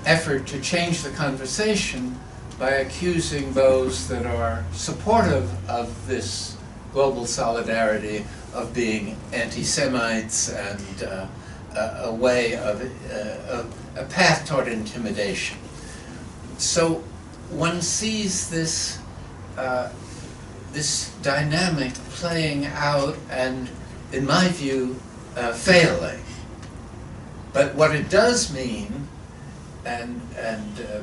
effort to change the conversation by accusing those that are supportive of this global solidarity of being anti-Semites and a way of a path toward intimidation. So one sees this this dynamic playing out and, in my view, failing. But what it does mean, and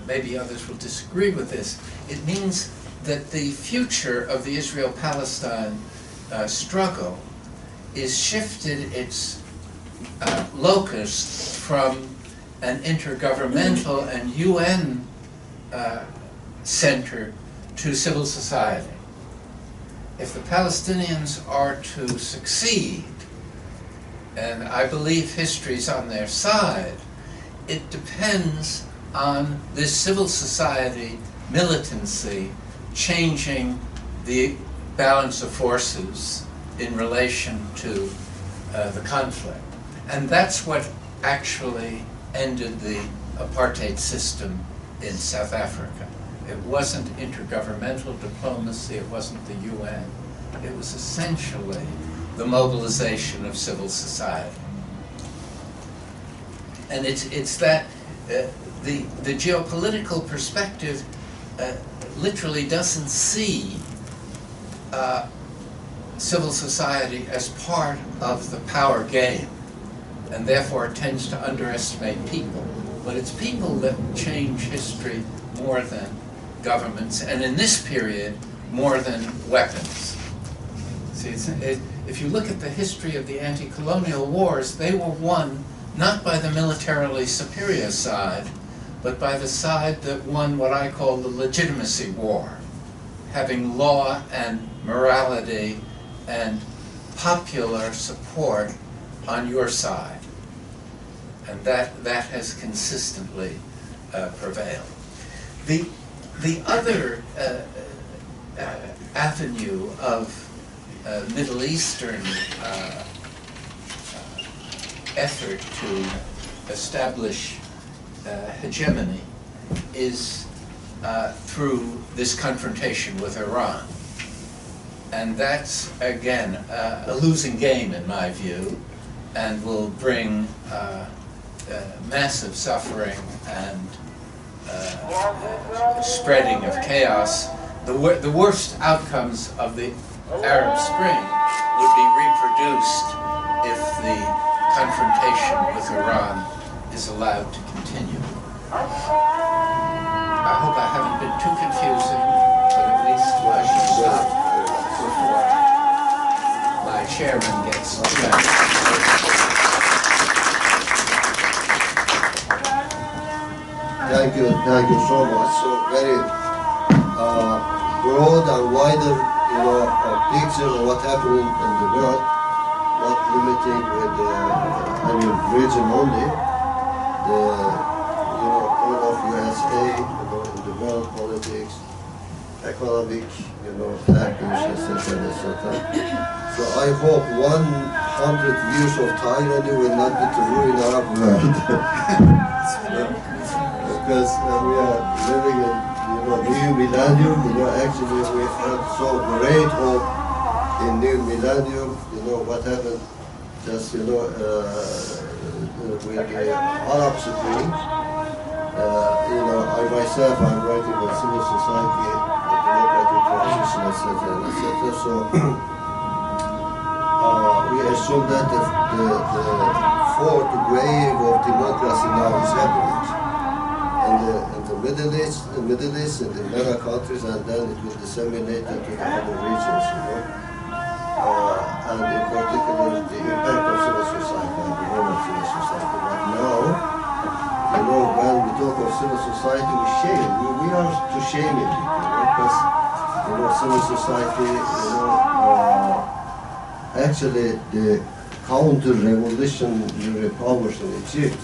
maybe others will disagree with this, it means that the future of the Israel-Palestine struggle is shifted its locus from an intergovernmental and UN center to civil society. If the Palestinians are to succeed, and I believe history's on their side, it depends on this civil society militancy changing the balance of forces in relation to the conflict. And that's what actually ended the apartheid system in South Africa. It wasn't intergovernmental diplomacy, it wasn't the UN. It was essentially the mobilization of civil society. And it's that the geopolitical perspective literally doesn't see civil society as part of the power game, and therefore it tends to underestimate people. But it's people that change history more than governments, and in this period, more than weapons. See, if you look at the history of the anti-colonial wars, they were won not by the militarily superior side, but by the side that won what I call the legitimacy war, having law and morality and popular support on your side. And that has consistently prevailed. The other avenue of Middle Eastern effort to establish hegemony is through this confrontation with Iran. And that's, again, a losing game in my view, and will bring massive suffering and spreading of chaos. The worst outcomes of the Arab Spring would be reproduced if the confrontation with Iran is allowed to continue. I hope I haven't been too confusing, but at least I should stop before my chairman gets mad. Thank you so much. So very broad and wider, picture of what happened in the world, not limiting with any region only. All of USA, in the world politics, economic, factors, etc., etc. So I hope 100 years of tyranny will not be to ruin our world. Because we are living in new millennium, actually we have so great hope in new millennium, what happened just with the Arab Spring. I myself, I'm writing on civil society, democratic transition, etc., so we assume that the fourth wave of democracy now is happening. In the Middle East, in the MENA countries, and then it will disseminate into the other regions, and in particular the impact of civil society and the role of civil society. But now, when we talk of civil society, we shame. We are to shame it, because civil society, actually the counter-revolutionary powers in Egypt,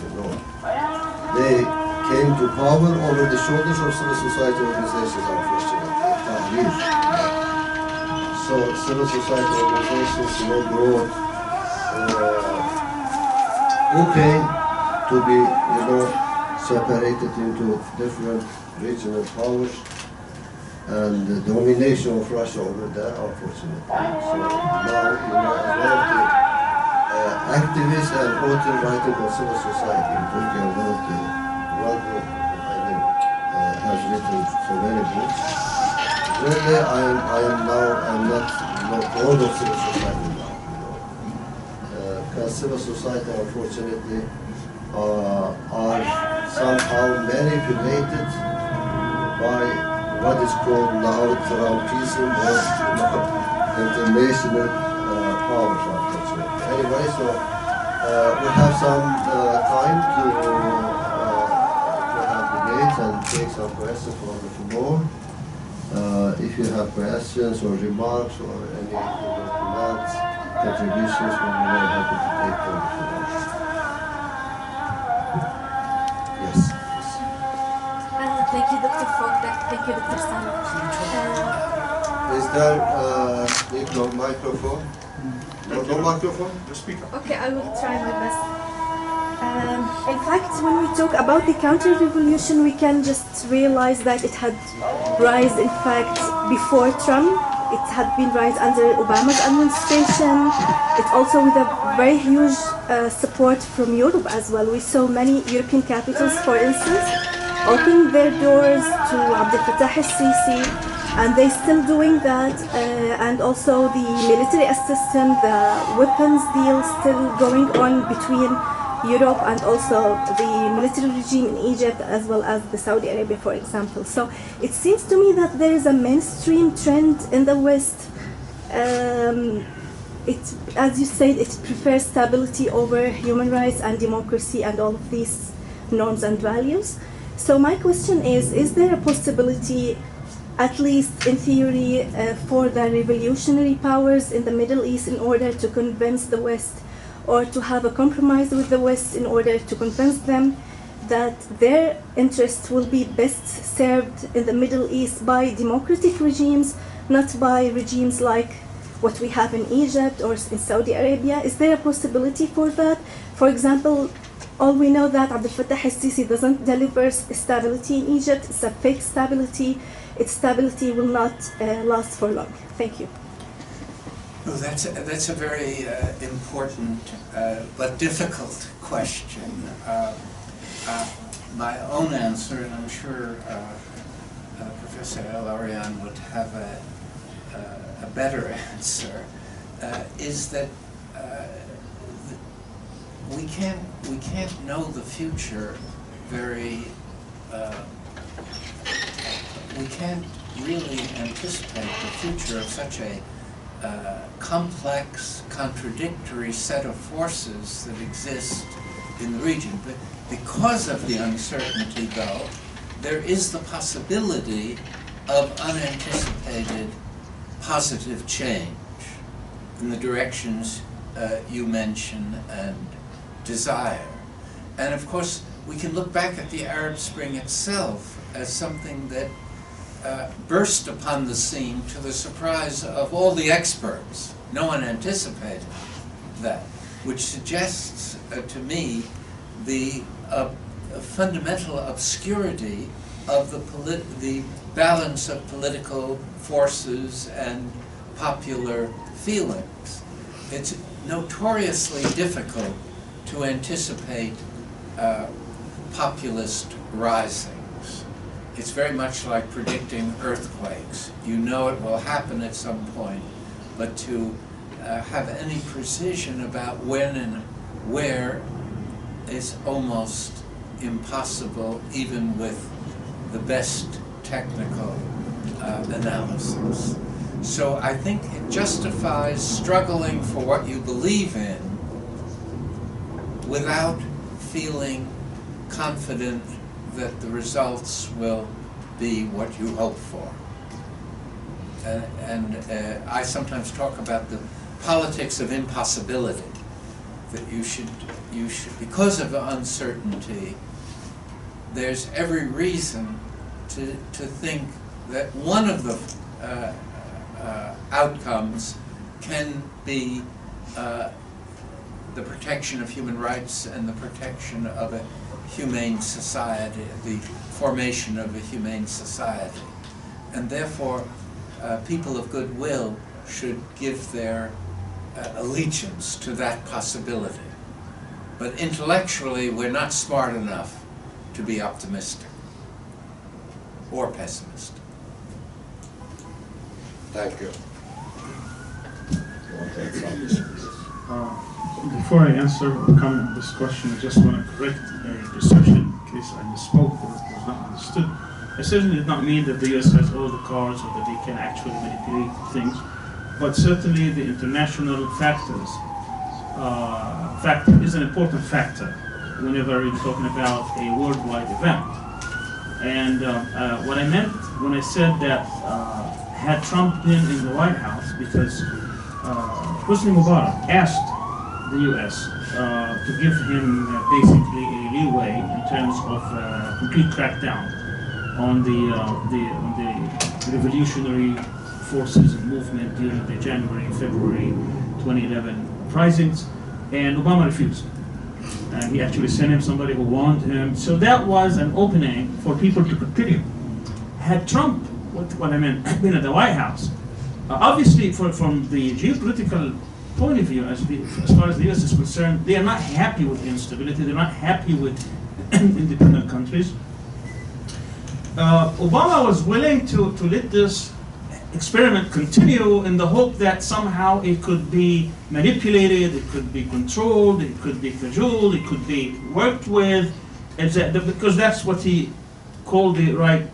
they came to power over the shoulders of civil society organizations, unfortunately. So civil society organizations, brought Ukraine to be, separated into different regional powers, and the domination of Russia over there, unfortunately. So now, as one of the activists and author writing on civil society in Turkey, and one of the well-known, has written so many books. Really, I'm not proud of civil society now, because civil society, unfortunately, are somehow manipulated by what is called now Trumpism or international powers, unfortunately. Anyway, so we have some time to have debate and take some questions from the floor. If you have questions or remarks or any comments, contributions, we'll be very happy to take them from the floor. Yes. Thank you, Dr. Falk. Thank you, Dr. Sami. Is there no microphone? No microphone? The speaker. Okay, I will try my best. In fact, when we talk about the counter-revolution, we can just realize that it had rise, in fact, before Trump. It had been rise under Obama's administration. It also with a very huge support from Europe as well. We saw many European capitals, for instance, opening their doors to Abdel Fattah al-Sisi, and they're still doing that. And also the military assistance, the weapons deal still going on between Europe and also the military regime in Egypt, as well as the Saudi Arabia, for example. So it seems to me that there is a mainstream trend in the West. As you said, it prefers stability over human rights and democracy and all of these norms and values. So my question is there a possibility, at least in theory, for the revolutionary powers in the Middle East in order to convince the West, or to have a compromise with the West in order to convince them that their interests will be best served in the Middle East by democratic regimes, not by regimes like what we have in Egypt or in Saudi Arabia? Is there a possibility for that? For example, all we know that Abdel Fattah al-Sisi doesn't deliver stability in Egypt. It's a fake stability. Its stability will not last for long. Thank you. Oh, that's a very important but difficult question. My own answer, and I'm sure Professor Al-Arian would have a better answer, is that we can't know the future very. We can't really anticipate the future of such a complex, contradictory set of forces that exist in the region. But because of the uncertainty, though, there is the possibility of unanticipated positive change in the directions you mention and desire. And of course, we can look back at the Arab Spring itself as something that burst upon the scene to the surprise of all the experts. No one anticipated that, which suggests to me the fundamental obscurity of the balance of political forces and popular feelings. It's notoriously difficult to anticipate populist risings. It's very much like predicting earthquakes. You know it will happen at some point, but to have any precision about when and where is almost impossible, even with the best technical analysis. So I think it justifies struggling for what you believe in without feeling confident that the results will be what you hope for. And I sometimes talk about the politics of impossibility, that you should, because of the uncertainty, there's every reason to think that one of the outcomes can be the protection of human rights and the protection of a humane society, the formation of a humane society. And therefore, people of goodwill should give their allegiance to that possibility. But intellectually, we're not smart enough to be optimistic or pessimistic. Thank you. Before I answer or comment on this question, I just want to correct a perception in case I misspoke or it was not understood. I certainly did not mean that the US has all the cards or that they can actually manipulate things, but certainly the international factor is an important factor whenever you're talking about a worldwide event. And what I meant when I said that had Trump been in the White House, because President Mubarak asked the U.S. To give him basically a leeway in terms of complete crackdown on the revolutionary forces and movement during the January and February 2011 uprisings, and Obama refused. And he actually sent him somebody who warned him. So that was an opening for people to continue. Had Trump, what I meant, been at the White House, obviously from the geopolitical point of view, as far as the U.S. is concerned, they are not happy with instability, they're not happy with independent countries. Obama was willing to let this experiment continue in the hope that somehow it could be manipulated, it could be controlled, it could be cajoled, it could be worked with, because that's what he called the right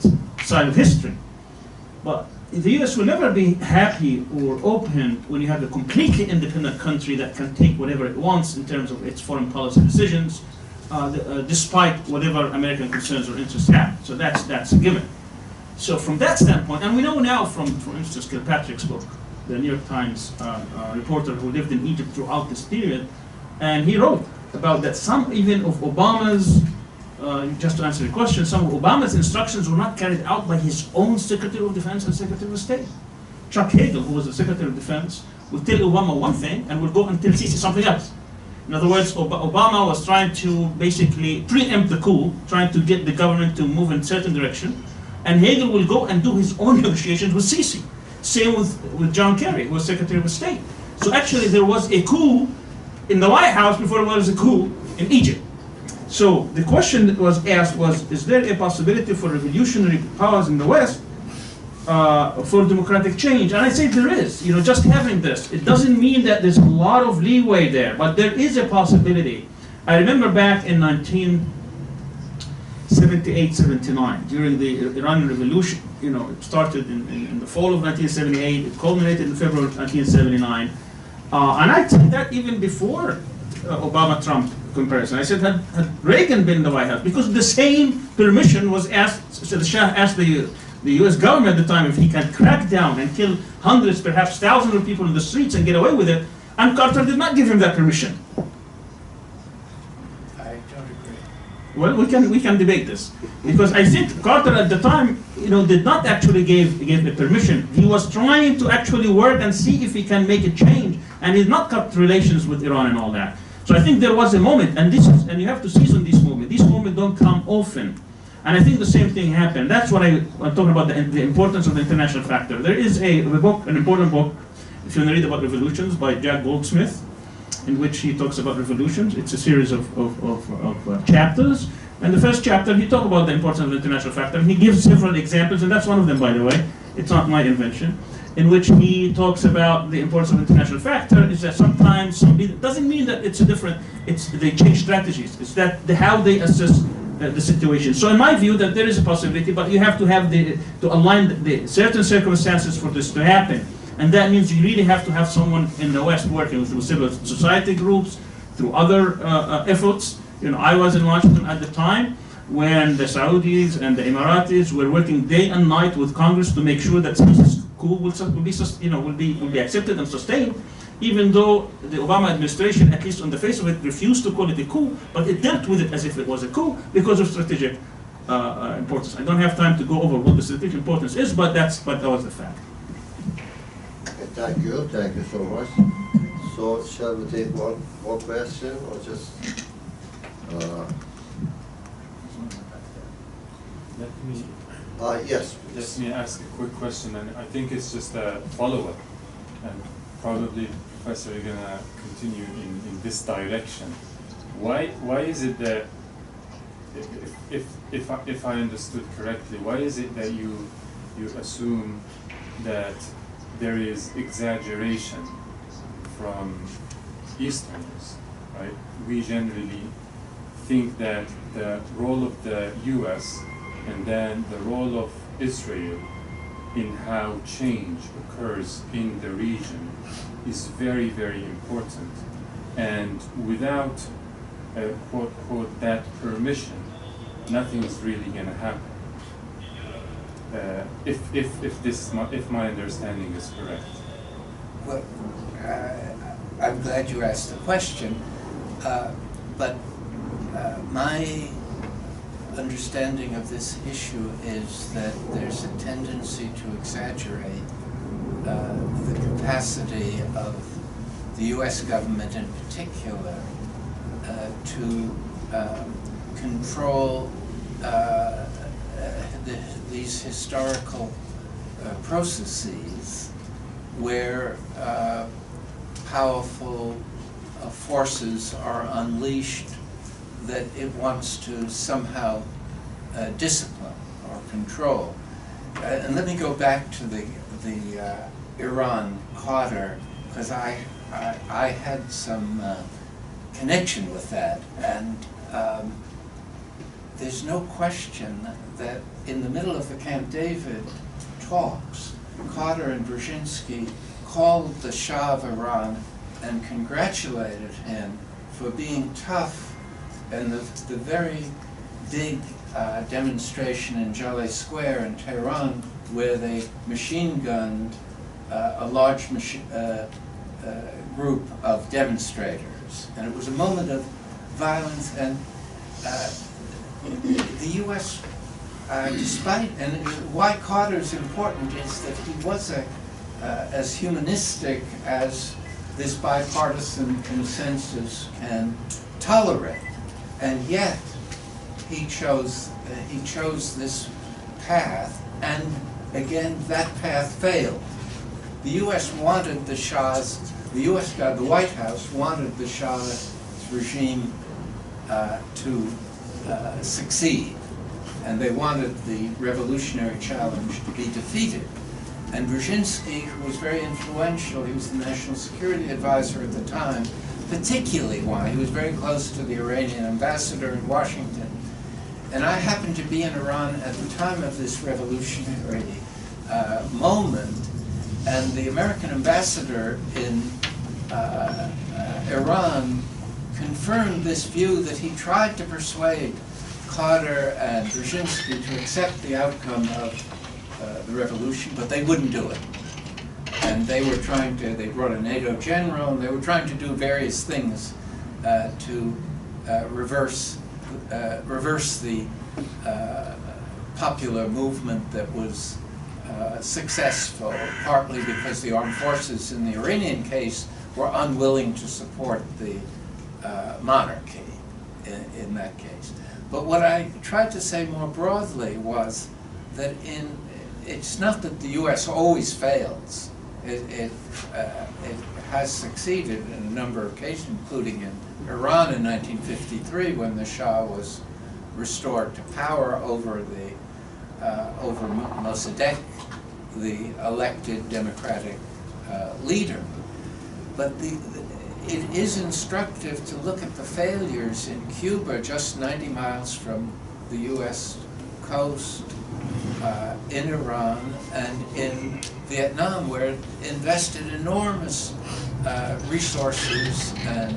side of history. But the U.S. will never be happy or open when you have a completely independent country that can take whatever it wants in terms of its foreign policy decisions, despite whatever American concerns or interests have. So that's a given. So from that standpoint, and we know now from, for instance, Kilpatrick's book, the New York Times reporter who lived in Egypt throughout this period, and he wrote about that some even of Obama's, just to answer the question, some of Obama's instructions were not carried out by his own Secretary of Defense and Secretary of State. Chuck Hagel, who was the Secretary of Defense, would tell Obama one thing and would go and tell Sisi something else. In other words, Obama was trying to basically preempt the coup, trying to get the government to move in a certain direction, and Hagel will go and do his own negotiations with Sisi. Same with John Kerry, who was Secretary of State. So actually there was a coup in the White House before there was a coup in Egypt. So the question that was asked was, is there a possibility for revolutionary powers in the West for democratic change? And I say there is. You know, just having this, it doesn't mean that there's a lot of leeway there, but there is a possibility. I remember back in 1978, 79, during the Iranian Revolution, you know, it started in the fall of 1978, it culminated in February of 1979. And I said that even before Obama-Trump comparison. I said, had Reagan been in the White House, because the same permission was asked, so the Shah asked the US government at the time if he can crack down and kill hundreds, perhaps thousands of people in the streets and get away with it, and Carter did not give him that permission. I don't agree. Well, we can debate this, because I think Carter at the time, you know, did not actually give the permission. He was trying to actually work and see if he can make a change, and he did not cut relations with Iran and all that. So I think there was a moment, and you have to seize on this moment. These moments don't come often, and I think the same thing happened. That's what I'm talking about, the importance of the international factor. There is a book, an important book, if you want to read about revolutions, by Jack Goldsmith, in which he talks about revolutions. It's a series of chapters, and the first chapter he talks about the importance of the international factor, and he gives several examples, and that's one of them, by the way. It's not my invention. In which he talks about the importance of international factor, is that sometimes it doesn't mean that it's a different, they change strategies. It's that how they assess the situation. So in my view, that there is a possibility, but you have to have to align the certain circumstances for this to happen. And that means you really have to have someone in the West working through civil society groups, through other efforts. You know, I was in Washington at the time when the Saudis and the Emiratis were working day and night with Congress to make sure that this coup will be accepted and sustained, even though the Obama administration, at least on the face of it, refused to call it a coup, but it dealt with it as if it was a coup because of strategic importance. I don't have time to go over what the strategic importance is, but that was the fact. Thank you so much. So shall we take one more question or just? Yes. Let me ask a quick question, and I think it's just a follow-up, and probably, Professor, you're gonna continue in this direction. Why is it that, if I understood correctly, why is it that you assume that there is exaggeration from Easterners, right? We generally think that the role of the U.S. and then the role of Israel in how change occurs in the region is very, very important. And without, quote, quote, that permission, nothing is really going to happen. If my understanding is correct. Well, I'm glad you asked the question, but my understanding of this issue is that there's a tendency to exaggerate the capacity of the U.S. government in particular to control these historical processes where powerful forces are unleashed that it wants to somehow discipline or control. And let me go back to the Iran Carter, because I had some connection with that, and there's no question that in the middle of the Camp David talks, Carter and Brzezinski called the Shah of Iran and congratulated him for being tough, and the very big demonstration in Jaleh Square in Tehran where they machine gunned a large group of demonstrators. And it was a moment of violence, and the U.S., despite, and why Carter is important is that he was as humanistic as this bipartisan consensus can tolerate, and yet he chose this path, and again that path failed. The U.S. wanted the Shah's, the White House wanted the Shah's regime to succeed, and they wanted the revolutionary challenge to be defeated. And Brzezinski, who was very influential, he was the national security advisor at the time, particularly why he was very close to the Iranian ambassador in Washington. And I happened to be in Iran at the time of this revolutionary moment, and the American ambassador in Iran confirmed this view that he tried to persuade Carter and Brzezinski to accept the outcome of the revolution, but they wouldn't do it. And they were trying to, they brought a NATO general, and they were trying to do various things to reverse the popular movement that was successful, partly because the armed forces in the Iranian case were unwilling to support the monarchy in that case. But what I tried to say more broadly was that it's not that the U.S. always fails. It has succeeded in a number of cases, including in Iran in 1953, when the Shah was restored to power over Mossadegh, the elected democratic leader. But it is instructive to look at the failures in Cuba, just 90 miles from the U.S. coast, in Iran, and in Vietnam, where it invested enormous resources and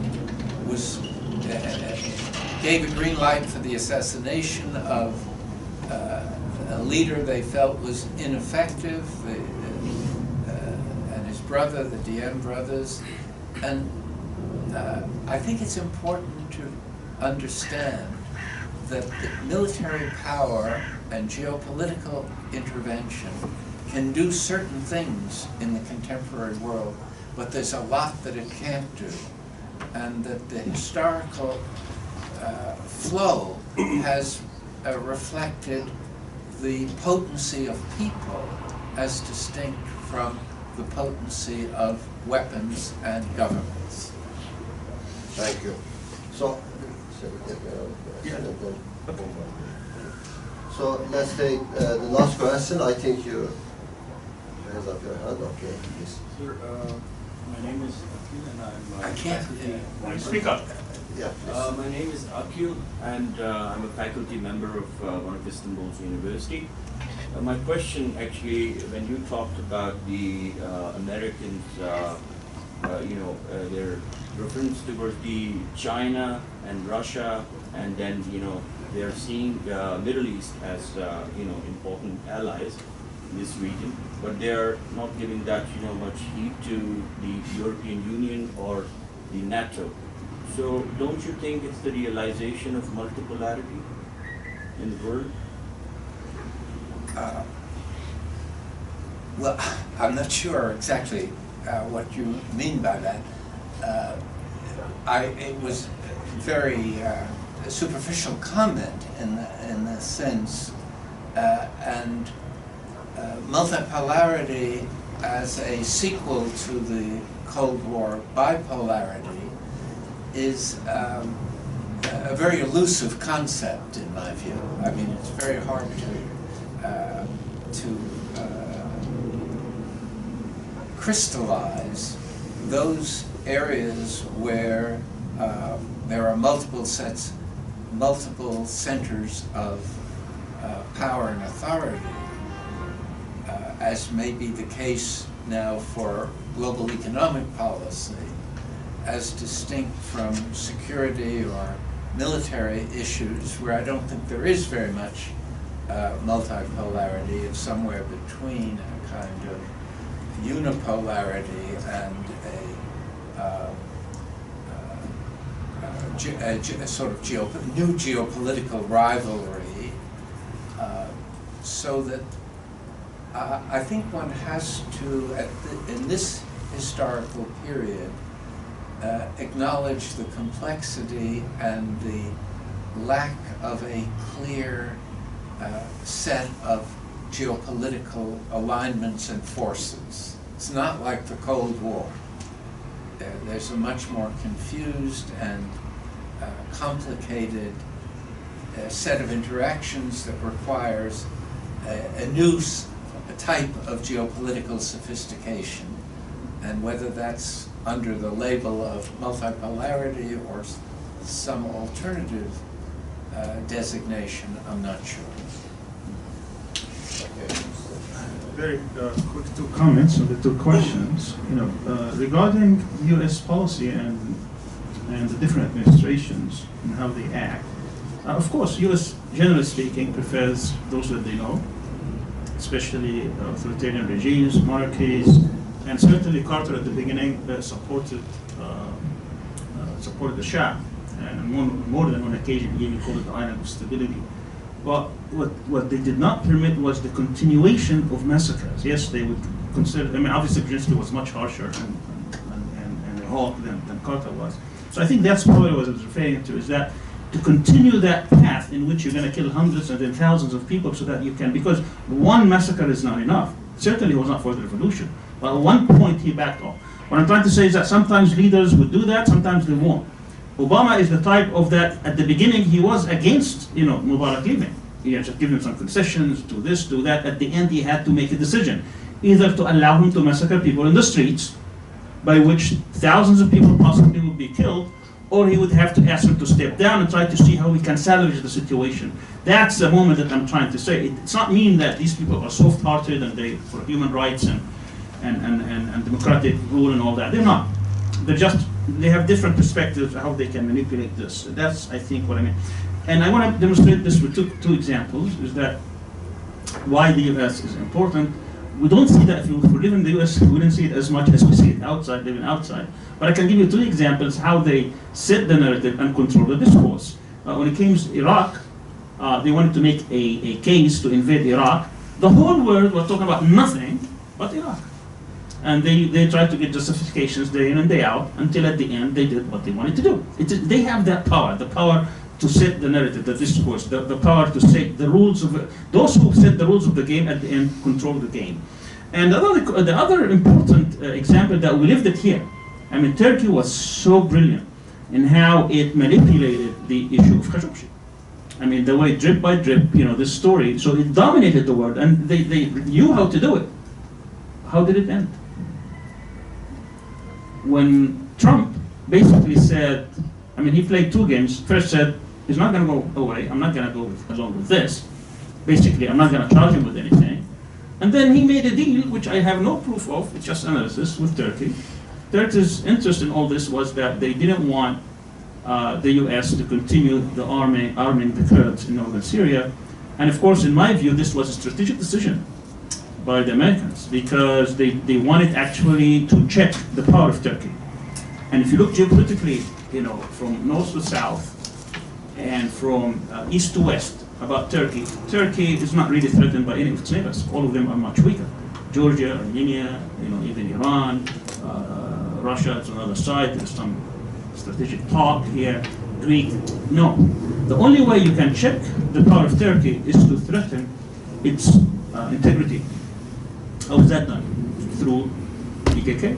gave a green light for the assassination of a leader they felt was ineffective, and his brother, the Diem brothers. And I think it's important to understand that military power and geopolitical intervention can do certain things in the contemporary world, but there's a lot that it can't do. And that the historical flow has reflected the potency of people as distinct from the potency of weapons and governments. Thank you. So, so let's take the last question. I think you raise up your hand. Okay, please. Sir, my name is Akil and I'm I can't faculty. Speak up. Yeah, please. My name is Akil and I'm a faculty member of one of Istanbul's university. My question actually, when you talked about the Americans, their reference towards the China and Russia, and then they're seeing Middle East as important allies in this region, but they're not giving that much heed to the European Union or the NATO. So don't you think it's the realization of multipolarity in the world? Well, I'm not sure exactly what you mean by that. It was very superficial comment in the sense, and multipolarity as a sequel to the Cold War bipolarity is a very elusive concept in my view. I mean, it's very hard to crystallize those areas where there are multiple centers of power and authority, as may be the case now for global economic policy, as distinct from security or military issues, where I don't think there is very much multipolarity. It's somewhere between a kind of unipolarity and a sort of new geopolitical rivalry, so that I think one has to, in this historical period, acknowledge the complexity and the lack of a clear set of geopolitical alignments and forces. It's not like the Cold War. There's a much more confused and complicated set of interactions that requires a new type of geopolitical sophistication. And whether that's under the label of multipolarity or some alternative designation, I'm not sure. Very quick two comments on the two questions. Regarding U.S. policy and the different administrations and how they act. Of course, U.S. generally speaking prefers those that they know, especially authoritarian regimes, monarchies, and certainly Carter at the beginning supported the Shah, and more than one occasion he even called it the island of stability. But what they did not permit was the continuation of massacres. Yes, they would consider, I mean, obviously Brzezinski was much harsher and a hawk than Carter was. So I think that's probably what I was referring to, is that to continue that path in which you're going to kill hundreds and then thousands of people so that you can, because one massacre is not enough. Certainly it was not for the revolution. But at one point he backed off. What I'm trying to say is that sometimes leaders would do that, sometimes they won't. Obama is the type of that, at the beginning he was against, Mubarak leaving. He had just given him some concessions, do this, do that. At the end he had to make a decision. Either to allow him to massacre people in the streets, by which thousands of people possibly would be killed, or he would have to ask him to step down and try to see how we can salvage the situation. That's the moment that I'm trying to say. It's not mean that these people are soft-hearted and they for human rights and democratic rule and all that. They're not. They have different perspectives of how they can manipulate this. That's, I think, what I mean. And I want to demonstrate this with two examples, is that why the US is important. We don't see that, if we live in the US, we wouldn't see it as much as we see it outside, living outside. But I can give you two examples how they set the narrative and control the discourse. When it came to Iraq, they wanted to make a case to invade Iraq. The whole world was talking about nothing but Iraq. And they tried to get justifications day in and day out until at the end they did what they wanted to do. They have that power, the power to set the narrative, the discourse, the power to set the rules of those who set the rules of the game at the end control the game. And the other important example that we lived it here. I mean, Turkey was so brilliant in how it manipulated the issue of Khashoggi. I mean, the way drip by drip, this story, so it dominated the world, and they knew how to do it. How did it end? When Trump basically said, I mean, he played two games. First said, he's not going to go away, I'm not going to go along with this. Basically, I'm not going to charge him with anything. And then he made a deal, which I have no proof of, it's just analysis, with Turkey. Turkey's interest in all this was that they didn't want the US to continue the arming the Kurds in northern Syria. And of course, in my view, this was a strategic decision by the Americans because they wanted actually to check the power of Turkey. And if you look geopolitically, from north to south and from east to west about Turkey, Turkey is not really threatened by any of its neighbors. All of them are much weaker. Georgia, Armenia, even Iran, Russia is on the other side. There's some strategic talk here. Greek, no. The only way you can check the power of Turkey is to threaten its integrity. How is that done? Through PKK,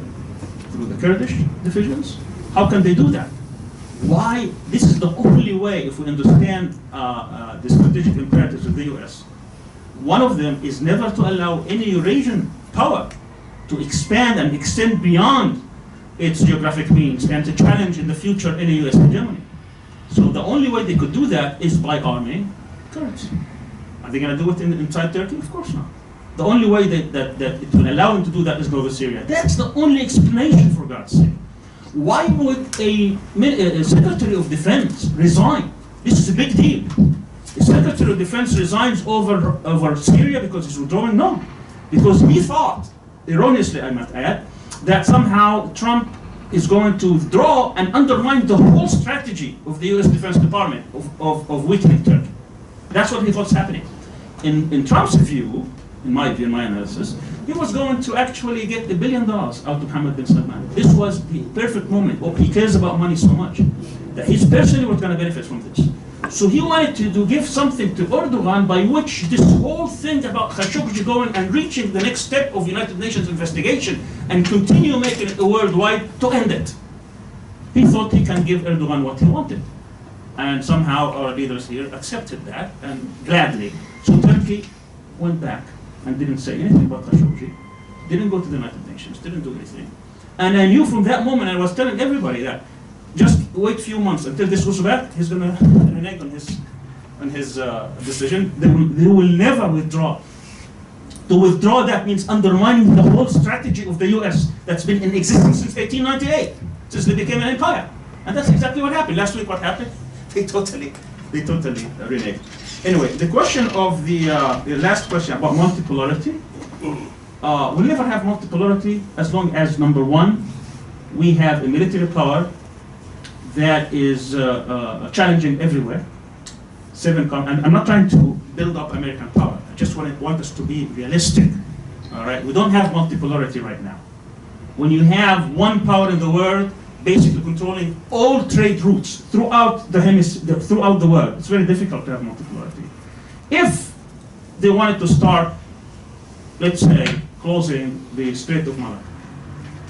through the Kurdish divisions. How can they do that? Why? This is the only way, if we understand the strategic imperatives of the US. One of them is never to allow any Eurasian power to expand and extend beyond its geographic means and to challenge in the future any US hegemony. So the only way they could do that is by arming Kurds. Are they going to do it inside Turkey? Of course not. The only way that it will allow them to do that is Northern Syria. That's the only explanation, for God's sake. Why would a Secretary of Defense resign? This is a big deal. The Secretary of Defense resigns over Syria because he's withdrawing? No. Because he thought, erroneously I might add, that somehow Trump is going to withdraw and undermine the whole strategy of the US Defense Department of weakening Turkey. That's what he thought's happening. In Trump's view, in my view, in my analysis, he was going to actually get $1 billion out of Mohammed bin Salman. This was the perfect moment. Oh, he cares about money so much that he's personally was going to benefit from this. So he wanted to give something to Erdogan by which this whole thing about Khashoggi going and reaching the next step of United Nations investigation and continue making it worldwide to end it. He thought he can give Erdogan what he wanted. And somehow our leaders here accepted that, and gladly. So Turkey went back and didn't say anything about Khashoggi, didn't go to the United Nations, didn't do anything. And I knew from that moment, I was telling everybody that just wait a few months until this goes back, he's going to renege on his decision. They will never withdraw. To withdraw, that means undermining the whole strategy of the US that's been in existence since 1898, since they became an empire. And that's exactly what happened. Last week, what happened? They totally reneged. Anyway, the question of the last question about multipolarity. We'll never have multipolarity as long as, number one, we have a military power that is challenging everywhere. And I'm not trying to build up American power. I just want us to be realistic. All right, we don't have multipolarity right now. When you have one power in the world, basically controlling all trade routes throughout throughout the world, it's very difficult to have multipolarity. If they wanted to start, let's say, closing the Strait of Malacca,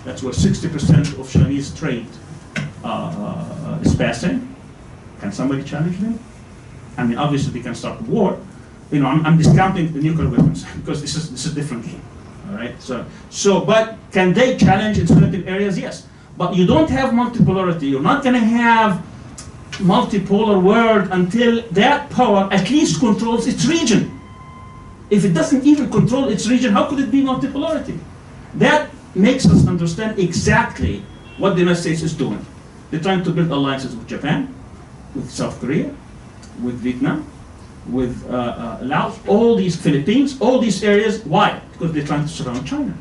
that's where 60% of Chinese trade is passing. Can somebody challenge them? I mean, obviously they can start a war. I'm discounting the nuclear weapons because this is a different game. All right. So, but can they challenge in certain areas? Yes. But you don't have multipolarity. You're not going to have multipolar world until that power at least controls its region. If it doesn't even control its region, how could it be multipolarity? That makes us understand exactly what the United States is doing. They're trying to build alliances with Japan, with South Korea, with Vietnam, with Laos, all these Philippines, all these areas. Why? Because they're trying to surround China.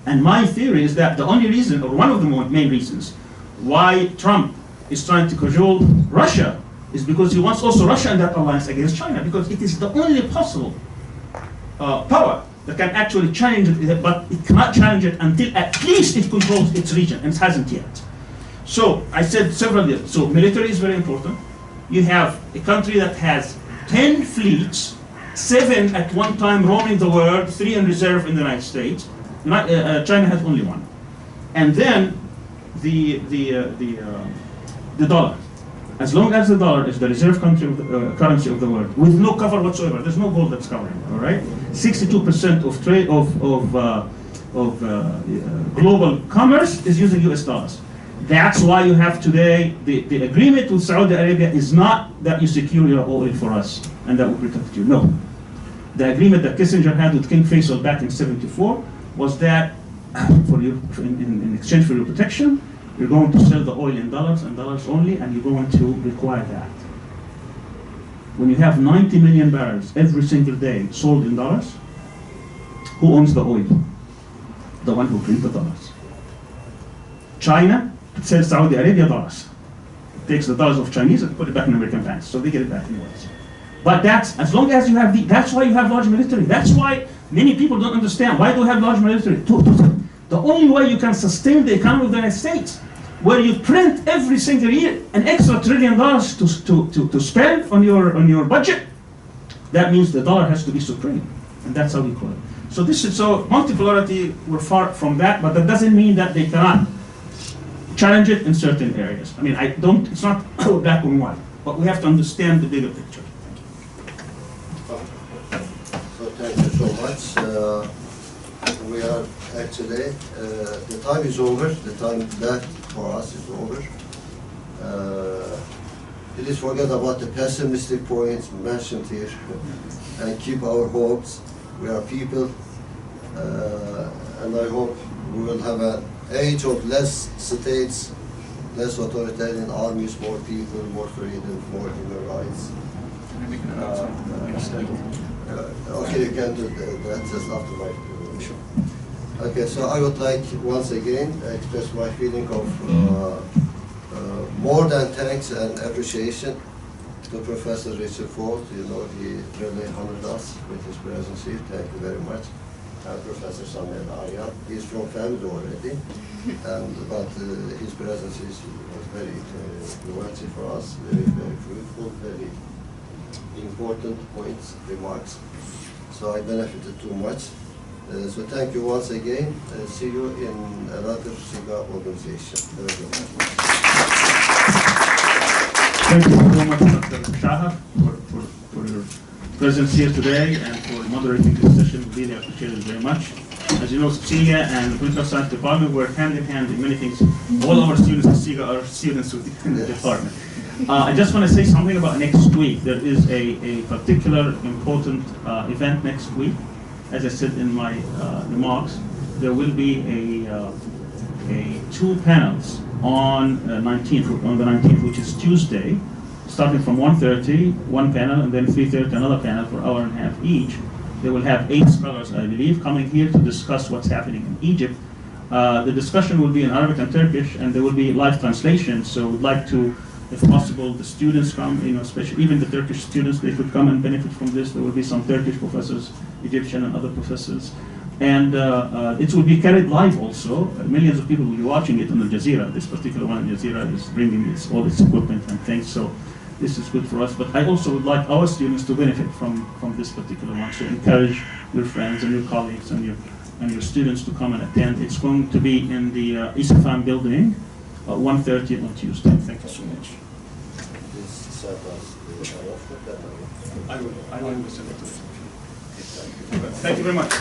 And my theory is that the only reason, or one of the main reasons, why Trump is trying to cajole Russia is because he wants also Russia in that alliance against China, because it is the only possible power that can actually challenge it, but it cannot challenge it until at least it controls its region, and it hasn't yet. So I said several years. So military is very important. You have a country that has 10 fleets, 7 at one time roaming the world, 3 in reserve in the United States. China has only 1. And then the dollar. As long as the dollar is the reserve country of the, currency of the world, with no cover whatsoever, there's no gold that's covering it, all right? 62% of trade of global commerce is using US dollars. That's why you have today, the agreement with Saudi Arabia is not that you secure your oil for us and that will protect you, no. The agreement that Kissinger had with King Faisal back in '74 was that for you, in exchange for your protection, you're going to sell the oil in dollars and dollars only, and you're going to require that. When you have 90 million barrels every single day sold in dollars, who owns the oil? The one who prints the dollars. China sells Saudi Arabia dollars. Takes the dollars of Chinese and put it back in American banks, so they get it back anyways. But that's, as long as you have that's why you have large military. That's why many people don't understand. Why do we have large military? The only way you can sustain the economy of the United States, where you print every single year an extra $1 trillion to spend on your budget, that means the dollar has to be supreme, and that's how we call it. So this is so multipolarity. We're far from that, but that doesn't mean that they cannot challenge it in certain areas. I mean, it's not black and white, but we have to understand the bigger picture. So thank you so much. We are actually, the time is over, the time left for us is over. Please forget about the pessimistic points mentioned here and keep our hopes. We are people, and I hope we will have an age of less states, less authoritarian armies, more people, more freedom, more human rights. Okay, you can do that just after my show. Okay, so I would like once again express my feeling of more than thanks and appreciation to Professor Richard Falk. You know, he really honored us with his presence here. Thank you very much. And Professor Sami Al-Arian. He's from family already, but his presence was very influential for us, very, very fruitful, very important points, remarks. So I benefited too much. So thank you once again. See you in another CIGA organization. Thank you very much, Dr. Shahar, for your presence here today and for moderating this session. Really appreciate it very much. As you know, CIGA and the Political Science Department work hand in hand in many things. All our students at CIGA are students within the department. I just want to say something about next week. There is a particular important event next week. As I said in my remarks, there will be two panels on the 19th, which is Tuesday, starting from 1:30, one panel, and then 3:30, another panel for an hour and a half each. They will have 8 scholars, I believe, coming here to discuss what's happening in Egypt. The discussion will be in Arabic and Turkish, and there will be live translation. So we'd like to, if possible, the students come, especially even the Turkish students, they could come and benefit from this. There will be some Turkish professors, Egyptian and other professors. And it will be carried live also. Millions of people will be watching it on Al Jazeera. This particular one, Al Jazeera, is bringing all its equipment and things. So this is good for us. But I also would like our students to benefit from this particular one. So encourage your friends and your colleagues and your students to come and attend. It's going to be in the Isfaham building at 1:30 on Tuesday. Thank you so much. I will send it to you. Thank you very much.